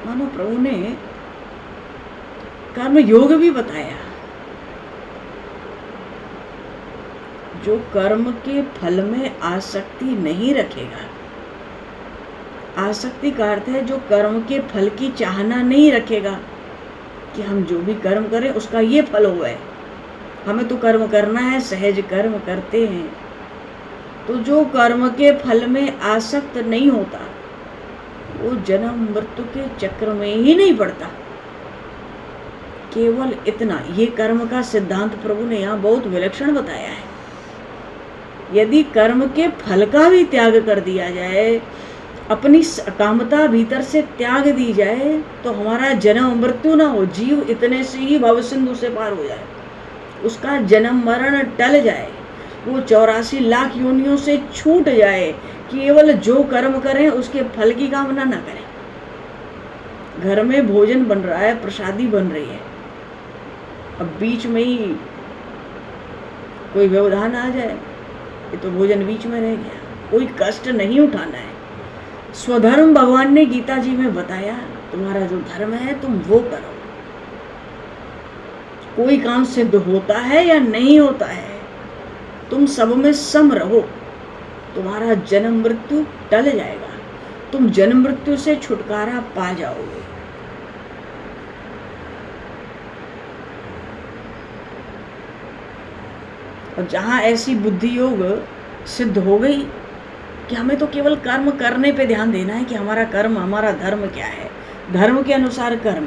Speaker 1: मानो प्रभु ने कर्म योग भी बताया। जो कर्म के फल में आसक्ति नहीं रखेगा, आसक्ति का अर्थ है जो कर्म के फल की चाहना नहीं रखेगा कि हम जो भी कर्म करें उसका ये फल हुआ है, हमें तो कर्म करना है, सहज कर्म करते हैं। तो जो कर्म के फल में आसक्त नहीं होता वो जन्म मृत्यु के चक्र में ही नहीं पड़ता। केवल इतना, ये कर्म का सिद्धांत प्रभु ने यहाँ बहुत विलक्षण बताया है। यदि कर्म के फल का भी त्याग कर दिया जाए, अपनी कामता भीतर से त्याग दी जाए, तो हमारा जन्म मृत्यु ना हो, जीव इतने से ही भव सिंधु से पार हो जाए, उसका जन्म मरण टल जाए, वो 84 लाख योनियों से छूट जाए। केवल जो कर्म करें उसके फल की कामना ना करें। घर में भोजन बन रहा है, प्रसादी बन रही है, अब बीच में ही कोई व्यवधान आ जाए, ये तो भोजन बीच में रह गया, कोई कष्ट नहीं उठाना है। स्वधर्म भगवान ने गीता जी में बताया, तुम्हारा जो धर्म है तुम वो करो। कोई काम सिद्ध होता है या नहीं होता है, तुम सब में सम रहो, तुम्हारा जन्म मृत्यु टल जाएगा, तुम जन्म मृत्यु से छुटकारा पा जाओगे। और जहां ऐसी बुद्धि योग सिद्ध हो गई कि हमें तो केवल कर्म करने पे ध्यान देना है कि हमारा कर्म, हमारा धर्म क्या है, धर्म के अनुसार कर्म,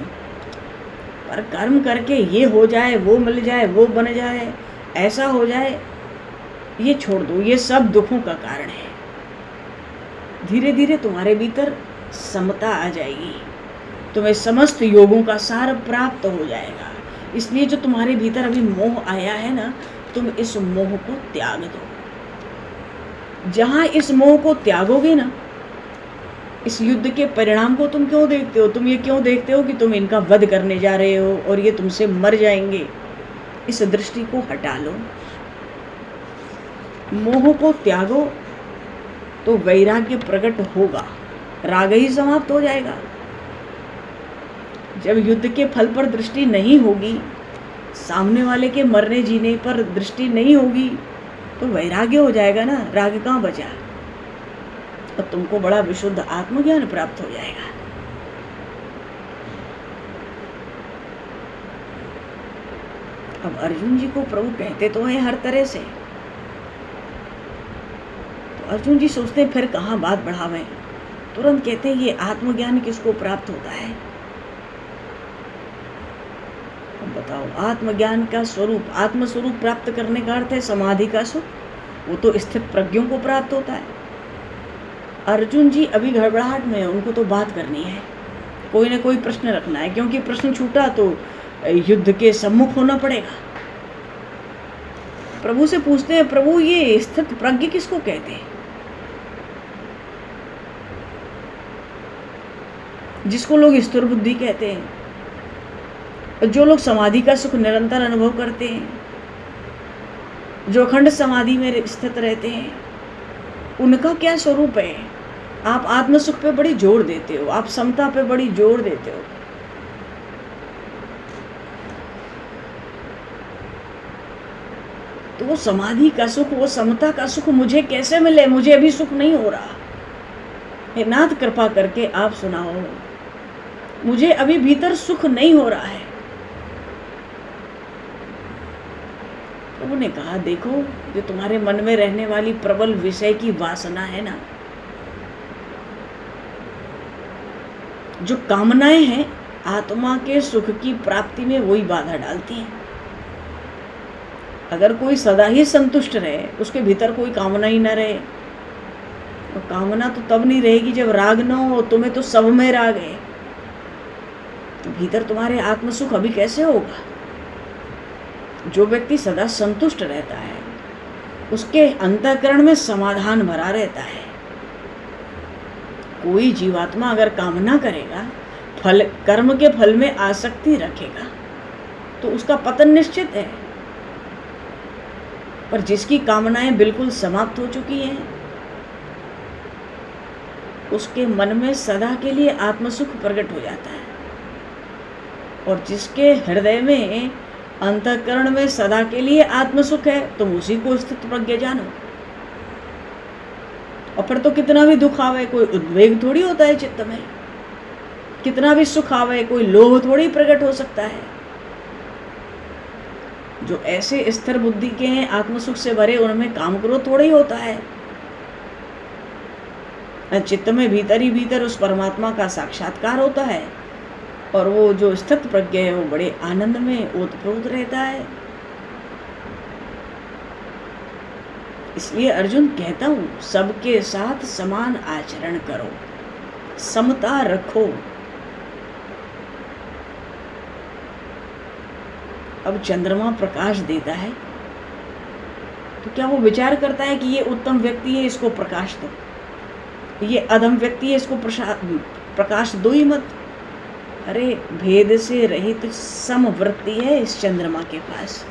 Speaker 1: पर कर्म करके ये हो जाए, वो मिल जाए, वो बन जाए, ऐसा हो जाए, ये छोड़ दो, ये सब दुखों का कारण है। धीरे धीरे तुम्हारे भीतर समता आ जाएगी, तुम्हें समस्त योगों का सार प्राप्त हो जाएगा। इसलिए जो तुम्हारे भीतर अभी मोह आया है ना, तुम इस मोह को त्याग दो। जहां इस मोह को त्यागोगे ना, इस युद्ध के परिणाम को तुम क्यों देखते हो? तुम ये क्यों देखते हो कि तुम इनका वध करने जा रहे हो और ये तुमसे मर जाएंगे? इस दृष्टि को हटा लो, मोह को त्यागो, तो वैराग्य प्रकट होगा, राग ही समाप्त हो जाएगा। जब युद्ध के फल पर दृष्टि नहीं होगी, सामने वाले के मरने जीने पर दृष्टि नहीं होगी, तो वैराग्य हो जाएगा ना, राग कहाँ बचा? और तुमको बड़ा विशुद्ध आत्मज्ञान प्राप्त हो जाएगा। अब अर्जुन जी को प्रभु कहते तो हैं हर तरह से, तो अर्जुन जी सोचते हैं फिर कहाँ बात बढ़ावें, तुरंत कहते हैं ये आत्मज्ञान किसको प्राप्त होता है? अब बताओ, आत्मज्ञान का स्वरूप, आत्म स्वरूप प्राप्त करने का अर्थ है समाधि का सुख, वो तो स्थित प्रज्ञों को प्राप्त होता है। अर्जुन जी अभी घबराहट में, उनको तो बात करनी है, कोई ना कोई प्रश्न रखना है, क्योंकि प्रश्न छूटा तो युद्ध के सम्मुख होना पड़ेगा। प्रभु से पूछते हैं, प्रभु ये स्थित प्रज्ञ किसको कहते हैं? जिसको लोग स्थिर बुद्धि कहते हैं, जो लोग समाधि का सुख निरंतर अनुभव करते हैं, जो अखंड समाधि में स्थित रहते हैं, उनका क्या स्वरूप है? आप आत्म सुख पे बड़ी जोर देते हो, आप समता पे बड़ी जोर देते हो। तो वो समाधि का सुख, वो समता का सुख मुझे कैसे मिले? मुझे अभी सुख नहीं हो रहा। हे नाथ कृपा करके आप सुनाओ, मुझे अभी भीतर सुख नहीं हो रहा है। प्रभु ने कहा, देखो जो तुम्हारे मन में रहने वाली प्रबल विषय की वासना है ना, जो कामनाएं हैं, आत्मा के सुख की प्राप्ति में वही बाधा डालती हैं। अगर कोई सदा ही संतुष्ट रहे, उसके भीतर कोई कामना ही न रहे, तो कामना तो तब नहीं रहेगी जब राग न हो। तुम्हें तो सब में राग है, तो भीतर तुम्हारे आत्म सुख अभी कैसे होगा? जो व्यक्ति सदा संतुष्ट रहता है, उसके अंतःकरण में समाधान भरा रहता है। कोई जीवात्मा अगर कामना करेगा, फल, कर्म के फल में आसक्ति रखेगा, तो उसका पतन निश्चित है। पर जिसकी कामनाएं बिल्कुल समाप्त हो चुकी हैं, उसके मन में सदा के लिए आत्मसुख प्रकट हो जाता है। और जिसके हृदय में, अंतःकरण में सदा के लिए आत्मसुख है, तुम उसी को स्थित प्रज्ञ जानो। और फिर तो कितना भी दुख आवे, कोई उद्वेग थोड़ी होता है चित्त में, कितना भी सुख आवे, कोई लोभ थोड़ी प्रकट हो सकता है। जो ऐसे स्थिर बुद्धि के हैं, आत्मसुख से भरे, उनमें काम क्रोध थोड़ा ही होता है। चित्त में भीतर ही भीतर उस परमात्मा का साक्षात्कार होता है, और वो जो स्थित प्रज्ञ है वो बड़े आनंद में ओतप्रोत रहता है। इसलिए अर्जुन कहता हूं, सबके साथ समान आचरण करो, समता रखो। अब चंद्रमा प्रकाश देता है, तो क्या वो विचार करता है कि ये उत्तम व्यक्ति है, इसको प्रकाश दो, ये अधम व्यक्ति है, इसको प्रकाश दो ही मत? अरे भेद से रहित समवृत्ति है इस चंद्रमा के पास।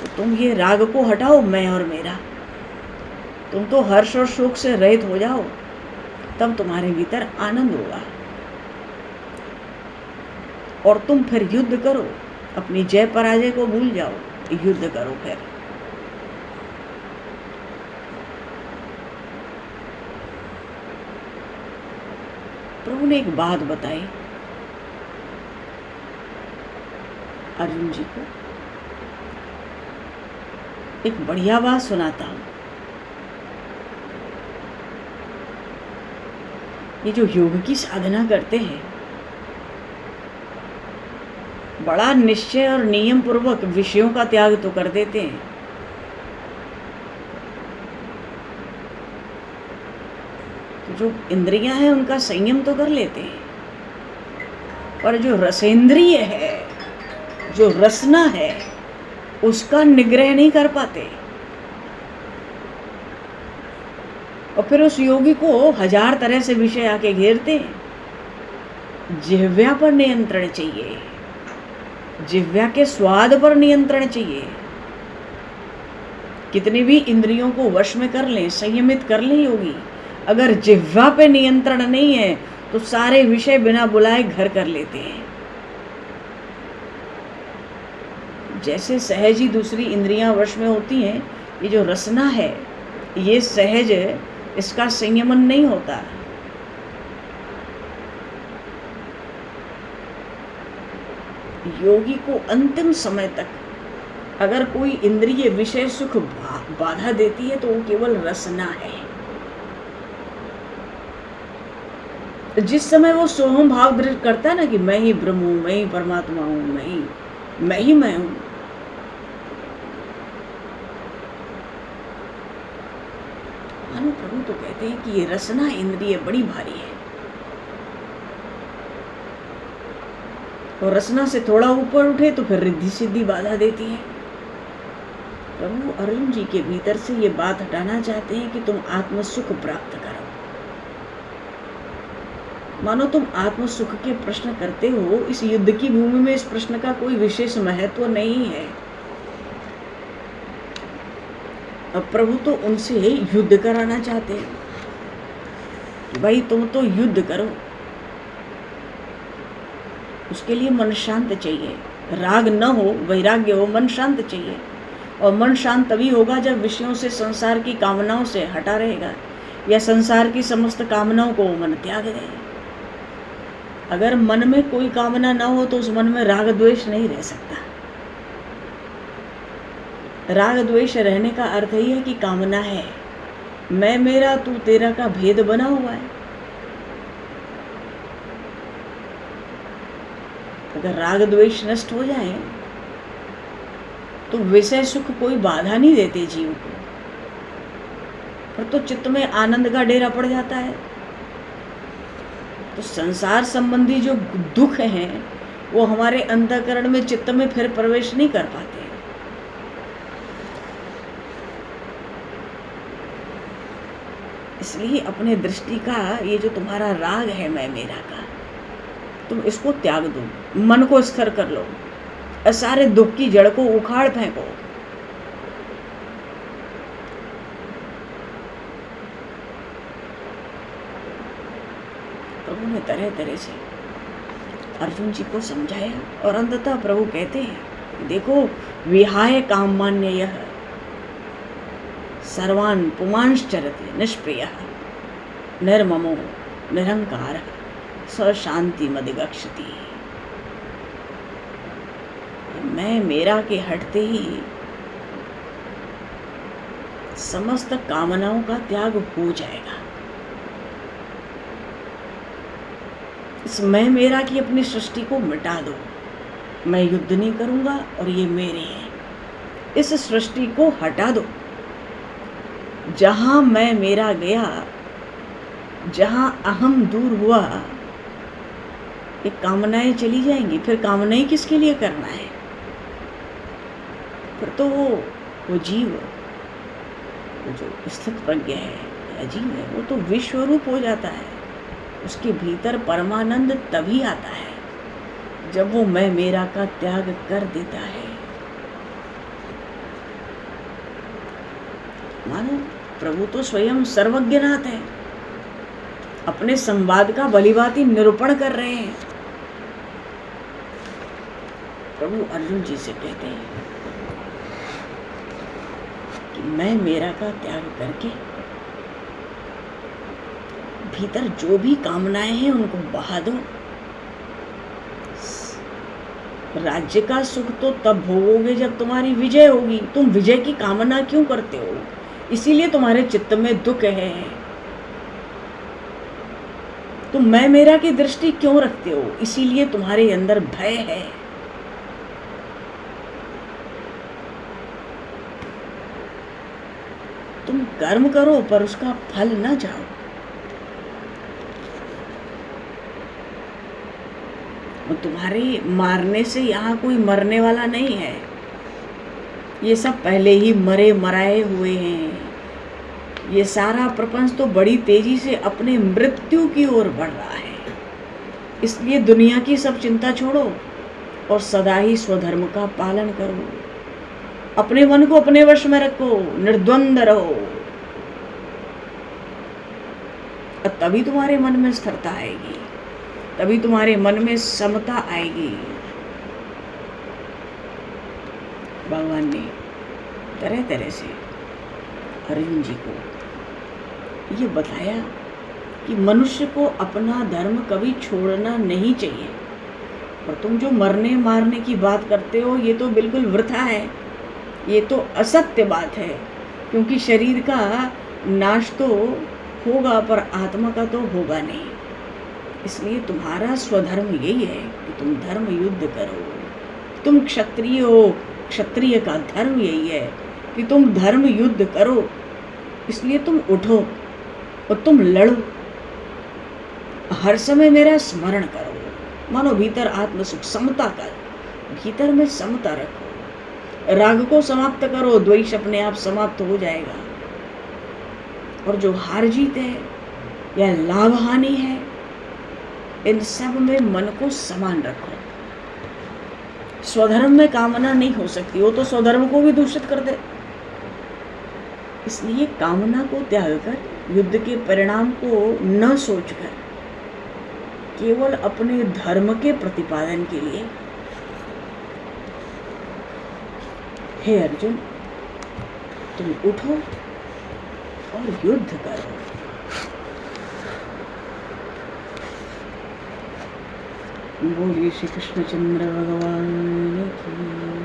Speaker 1: तो तुम ये राग को हटाओ, मैं और मेरा, तुम तो हर्ष और शोक से रहित हो जाओ, तब तुम्हारे भीतर आनंद होगा। और तुम फिर युद्ध करो, अपनी जय पराजय को भूल जाओ, युद्ध करो। फिर प्रभु ने एक बात बताई अर्जुन जी को, एक बढ़िया बात सुनाता हूं। ये जो योग की साधना करते हैं, बड़ा निश्चय और नियम पूर्वक विषयों का त्याग तो कर देते हैं, तो जो इंद्रियां हैं उनका संयम तो कर लेते हैं, पर जो रसेंद्रिय है, जो रसना है, उसका निग्रह नहीं कर पाते। और फिर उस योगी को हजार तरह से विषय आके घेरते हैं। जिह्वा पर नियंत्रण चाहिए, जिह्वा के स्वाद पर नियंत्रण चाहिए। कितनी भी इंद्रियों को वश में कर लें, संयमित कर लें योगी, अगर जिह्वा पे नियंत्रण नहीं है तो सारे विषय बिना बुलाए घर कर लेते हैं। जैसे सहज ही दूसरी इंद्रियां वश में होती हैं, ये जो रसना है, ये सहज, इसका संयमन नहीं होता। योगी को अंतिम समय तक अगर कोई इंद्रिय विषय सुख बाधा देती है, तो वो केवल रसना है। जिस समय वो सोहम भाव दृढ़ करता है ना कि मैं ही ब्रह्म हूँ, मैं ही परमात्मा हूँ, मैं हूँ, मानो प्रभु तो कहते हैं कि ये रसना इंद्रिय बड़ी भारी है, और रसना से थोड़ा ऊपर उठे तो फिर रिद्धि सिद्धि बाधा देती है। प्रभु अर्जुन जी के भीतर से ये बात हटाना चाहते हैं कि तुम आत्म सुख प्राप्त करो। मानो तुम आत्म सुख के प्रश्न करते हो, इस युद्ध की भूमि में इस प्रश्न का कोई विशेष महत्व नहीं है। अब प्रभु तो उनसे युद्ध कराना चाहते हैं, भाई तुम तो युद्ध करो। उसके लिए मन शांत चाहिए, राग न हो, वैराग्य हो, मन शांत चाहिए। और मन शांत तभी होगा जब विषयों से, संसार की कामनाओं से हटा रहेगा, या संसार की समस्त कामनाओं को मन त्याग दे। अगर मन में कोई कामना न हो तो उस मन में राग द्वेष नहीं रह सकता। राग द्वेष रहने का अर्थ ही है कि कामना है, मैं मेरा तू तेरा का भेद बना हुआ है। अगर राग द्वेष नष्ट हो जाए तो विषय सुख कोई बाधा नहीं देते जीव को, पर तो चित्त में आनंद का डेरा पड़ जाता है। तो संसार संबंधी जो दुख हैं वो हमारे अंतःकरण में, चित्त में फिर प्रवेश नहीं कर पाते। इसलिए अपने दृष्टि का ये जो तुम्हारा राग है मैं मेरा का, तुम इसको त्याग दो, मन को स्थिर कर लो, सारे दुख की जड़ को उखाड़ फेंको। प्रभु ने तरह तरह से अर्जुन जी को समझाया, और अंततः प्रभु कहते हैं देखो, विहाय कामान्ययः सर्वान् पुमांश्चरति निष्प्रियः निर्ममो निरहंकारः स शान्तिमधिगच्छति। मैं मेरा के हटते ही समस्त कामनाओं का त्याग हो जाएगा। इस मैं मेरा की अपनी सृष्टि को मिटा दो। मैं युद्ध नहीं करूंगा और ये मेरे हैं, इस सृष्टि को हटा दो। जहां मैं मेरा गया, जहां अहम दूर हुआ, ये कामनाएं चली जाएंगी। फिर कामनाएं किसके लिए करना है? फिर तो वो जीव, वो जो स्थित प्रज्ञ है, अजीव है, वो तो विश्व रूप हो जाता है। उसके भीतर परमानंद तभी आता है जब वो मैं मेरा का त्याग कर देता है। मानो प्रभु तो स्वयं सर्वज्ञनाथ है, अपने संवाद का भलीभांति निरूपण कर रहे हैं। प्रभु अर्जुन जी से कहते हैं कि मैं मेरा का त्याग करके भीतर जो भी कामनाएं हैं उनको बहा दो। राज्य का सुख तो तब भोगोगे जब तुम्हारी विजय होगी। तुम विजय की कामना क्यों करते हो? इसीलिए तुम्हारे चित्त में दुख है। तुम मैं मेरा की दृष्टि क्यों रखते हो? इसीलिए तुम्हारे अंदर भय है। तुम कर्म करो पर उसका फल न जाओ। तुम्हारे मारने से यहाँ कोई मरने वाला नहीं है। ये सब पहले ही मरे मराए हुए हैं। ये सारा प्रपंच तो बड़ी तेजी से अपने मृत्यु की ओर बढ़ रहा है। इसलिए दुनिया की सब चिंता छोड़ो और सदा ही स्वधर्म का पालन करो। अपने मन को अपने वश में रखो, निर्द्वंद रहो, और तभी तुम्हारे मन में स्थिरता आएगी, तभी तुम्हारे मन में समता आएगी। भगवान ने तरह तरह से अर्जुन जी को ये बताया कि मनुष्य को अपना धर्म कभी छोड़ना नहीं चाहिए। और तुम जो मरने मारने की बात करते हो, ये तो बिल्कुल वृथा है, ये तो असत्य बात है। क्योंकि शरीर का नाश तो होगा पर आत्मा का तो होगा नहीं। इसलिए तुम्हारा स्वधर्म यही है कि तुम धर्म युद्ध करो। तुम क्षत्रिय हो, क्षत्रिय का धर्म यही है कि तुम धर्म युद्ध करो। इसलिए तुम उठो और तुम लड़ो, हर समय मेरा स्मरण करो। मानो भीतर आत्म सुख, समता कर, भीतर में समता रखो, राग को समाप्त करो, द्वेष अपने आप समाप्त हो जाएगा। और जो हार जीत है या लाभ हानि है, इन सब में मन को समान रखो। स्वधर्म में कामना नहीं हो सकती, वो तो स्वधर्म को भी दूषित कर दे। इसलिए कामना को त्याग कर युद्ध के परिणाम को न सोचकर केवल अपने धर्म के प्रतिपादन के लिए, हे अर्जुन तुम उठो और युद्ध करो। बोलिए श्री कृष्णचंद्र भगवान की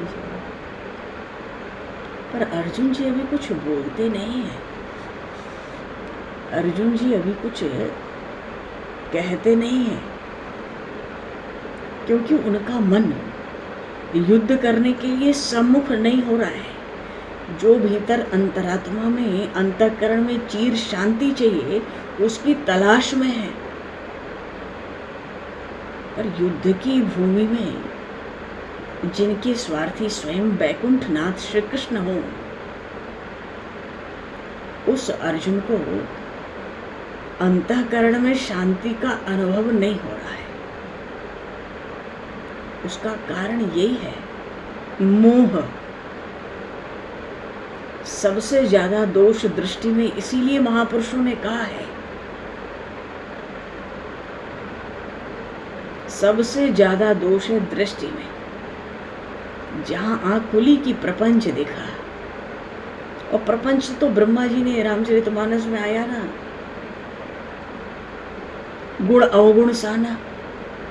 Speaker 1: जय। पर अर्जुन जी अभी कुछ बोलते नहीं है, अर्जुन जी अभी कुछ कहते नहीं है, क्योंकि उनका मन युद्ध करने के लिए सम्मुख नहीं हो रहा है। जो भीतर अंतरात्मा में, अंतःकरण में चीर शांति चाहिए, उसकी तलाश में है। पर युद्ध की भूमि में जिनके स्वार्थी स्वयं बैकुंठनाथ श्री कृष्ण हो, उस अर्जुन को अंतःकरण में शांति का अनुभव नहीं हो रहा है। उसका कारण यही है, मोह। सबसे ज्यादा दोष दृष्टि में, इसीलिए महापुरुषों ने कहा है सबसे ज्यादा दोष है दृष्टि में। जहां आंख खुली कि प्रपंच देखा, और प्रपंच तो ब्रह्मा जी ने रामचरितमानस में आया ना, गुण अवगुण साना।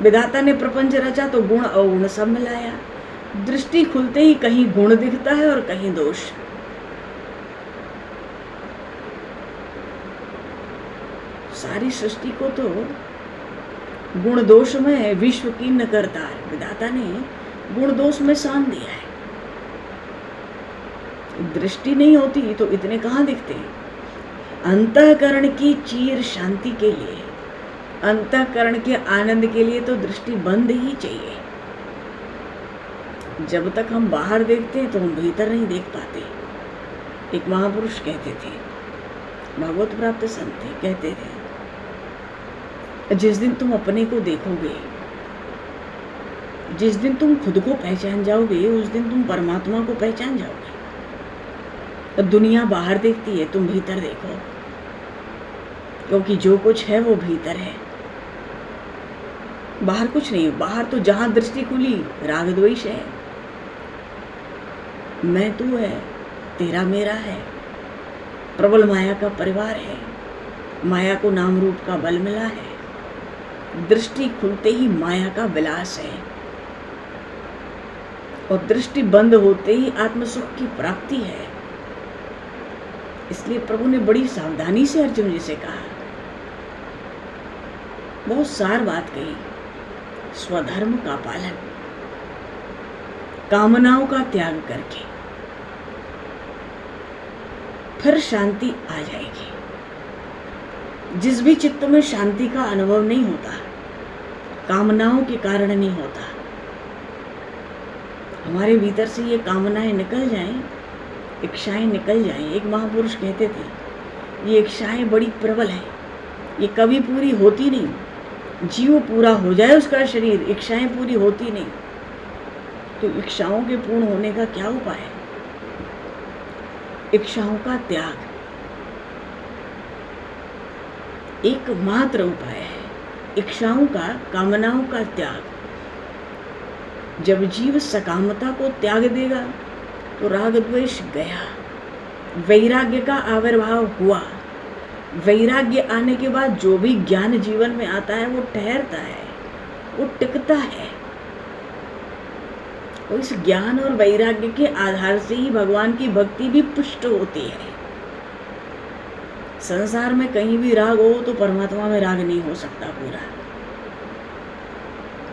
Speaker 1: विधाता ने प्रपंच रचा तो गुण अवगुण सब मिलाया। दृष्टि खुलते ही कहीं गुण दिखता है और कहीं दोष। सारी सृष्टि को तो गुण दोष में विश्व की न करता है, विधाता ने गुण दोष में सान दिया है। दृष्टि नहीं होती तो इतने कहां दिखते। अंतःकरण की चीर शांति के लिए, अंतःकरण के आनंद के लिए तो दृष्टि बंद ही चाहिए। जब तक हम बाहर देखते हैं तो हम भीतर नहीं देख पाते। एक महापुरुष कहते थे, भगवत प्राप्त संत थे, कहते थे जिस दिन तुम अपने को देखोगे, जिस दिन तुम खुद को पहचान जाओगे, उस दिन तुम परमात्मा को पहचान जाओगे। दुनिया बाहर देखती है, तुम भीतर देखो, क्योंकि जो कुछ है वो भीतर है, बाहर कुछ नहीं। बाहर तो जहां दृष्टि खुली राग द्वेष है, मैं तू है, तेरा मेरा है, प्रबल माया का परिवार है, माया को नाम रूप का बल मिला है। दृष्टि खुलते ही माया का विलास है, और दृष्टि बंद होते ही आत्म सुख की प्राप्ति है। इसलिए प्रभु ने बड़ी सावधानी से अर्जुन जी से कहा, बहुत सार बात कही। स्वधर्म का पालन, कामनाओं का त्याग करके फिर शांति आ जाएगी। जिस भी चित्त में शांति का अनुभव नहीं होता, कामनाओं के कारण नहीं होता। हमारे भीतर से ये कामनाएं निकल जाएं, इच्छाएं निकल जाएं। एक महापुरुष कहते थे, ये इच्छाएं बड़ी प्रबल हैं, ये कभी पूरी होती नहीं। जीव पूरा हो जाए उसका शरीर, इच्छाएं पूरी होती नहीं। तो इच्छाओं के पूर्ण होने का क्या उपाय है? इच्छाओं का त्याग एकमात्र उपाय है। इच्छाओं का, कामनाओं का त्याग। जब जीव सकामता को त्याग देगा तो राग द्वेष गया, वैराग्य का आविर्भाव हुआ। वैराग्य आने के बाद जो भी ज्ञान जीवन में आता है वो ठहरता है, वो टिकता है। और इस ज्ञान और वैराग्य के आधार से ही भगवान की भक्ति भी पुष्ट होती है। संसार में कहीं भी राग हो तो परमात्मा में राग नहीं हो सकता पूरा।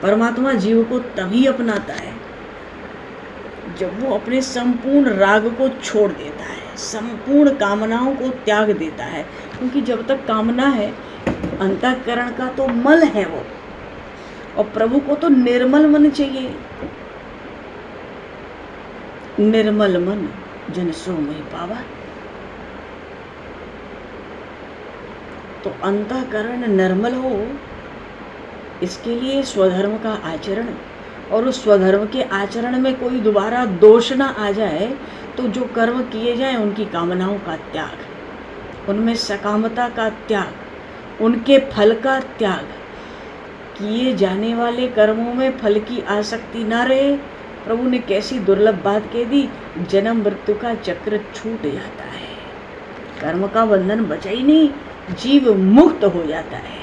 Speaker 1: परमात्मा जीव को तभी अपनाता है जब वो अपने संपूर्ण राग को छोड़ देता है, संपूर्ण कामनाओं को त्याग देता है। क्योंकि जब तक कामना है, अंतःकरण का तो मल है वो, और प्रभु को तो निर्मल मन चाहिए। निर्मल मन जन सो मोहि पावा। तो अंतःकरण निर्मल हो, इसके लिए स्वधर्म का आचरण, और उस स्वधर्म के आचरण में कोई दोबारा दोष ना आ जाए, तो जो कर्म किए जाएं उनकी कामनाओं का त्याग, उनमें सकामता का त्याग, उनके फल का त्याग, किए जाने वाले कर्मों में फल की आसक्ति ना रहे। प्रभु ने कैसी दुर्लभ बात कह दी, जन्म मृत्यु का चक्र छूट जाता है, कर्म का बंधन बचा ही नहीं, जीव मुक्त हो जाता है।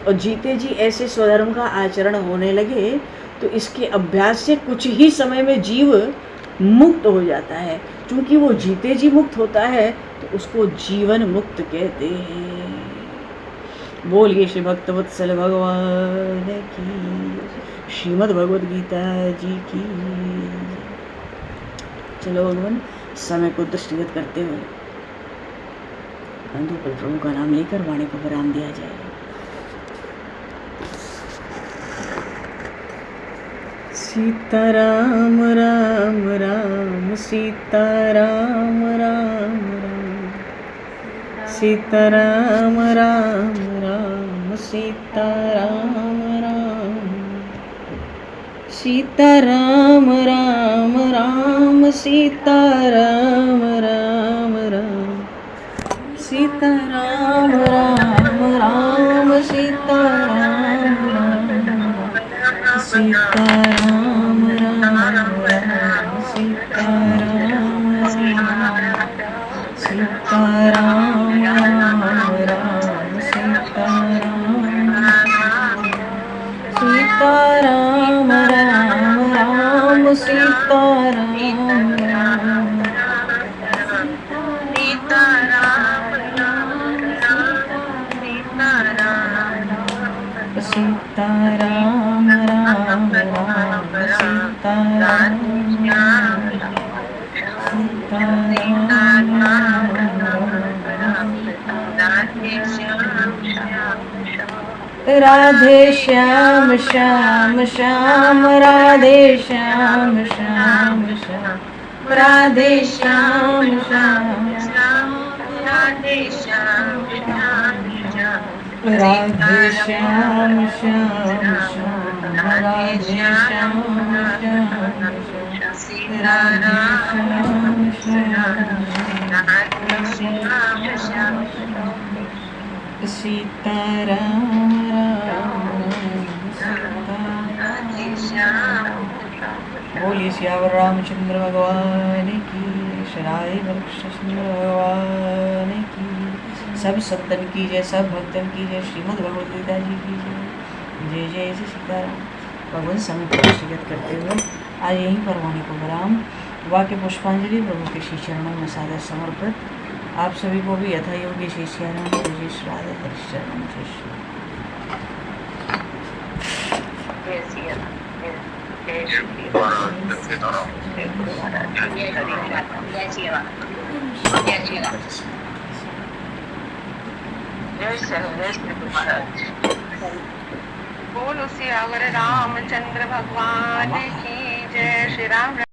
Speaker 1: और जीते जी ऐसे स्वधर्म का आचरण होने लगे तो इसके अभ्यास से कुछ ही समय में जीव मुक्त हो जाता है। क्योंकि वो जीते जी मुक्त होता है तो उसको जीवन मुक्त कहते हैं। बोलिए श्री भक्तवत्सल भगवान की, श्रीमद् भगवद गीता जी की। चलो भगवान, समय को दृष्टिगत करते हुए बंधु प्रभु का नाम लेकर वाणी को विराम दिया जाए। सीताराम राम राम सीताराम राम राम, सीताराम राम राम सीताराम राम, सीताराम राम राम सीताराम राम राम, सीताराम राम राम सीताराम राम, सीताराम राम राम सीताराम राम, सीताराम राम राम सीताराम, सीताराम राम राम सीताराम राम, सीताराम राम राम सीताराम, राधे श्याम श्याम श्याम, राधे श्याम श्याम श्याम, राधे श्याम श्याम श्याम, राधे श्याम श्याम श्याम, राधे श्याम श्याम श्याम, राधे श्याम श्याम श्याम, सीताराम राम सीताराम। बोलिए सियावर रामचंद्र भगवान की, शराय वृक्षचंद्र भगवान की। सब संतन की जय, सब भक्तन की जय, श्रीमद् भगवद गीता जी की जय। जय जय श्री सीताराम। भगवान समय को दृष्टिगत करते हुए आज यहीं पर वाणी को विराम। वाक्य पुष्पांजलि प्रभु के श्री चरणों में सादर समर्पित। आप सभी को भी यथा योगी श्री सियाराम जय श्री राधे हरिश्चरण जय श्री।
Speaker 2: बोलो सियावर रामचंद्र भगवान की जय। श्री राम।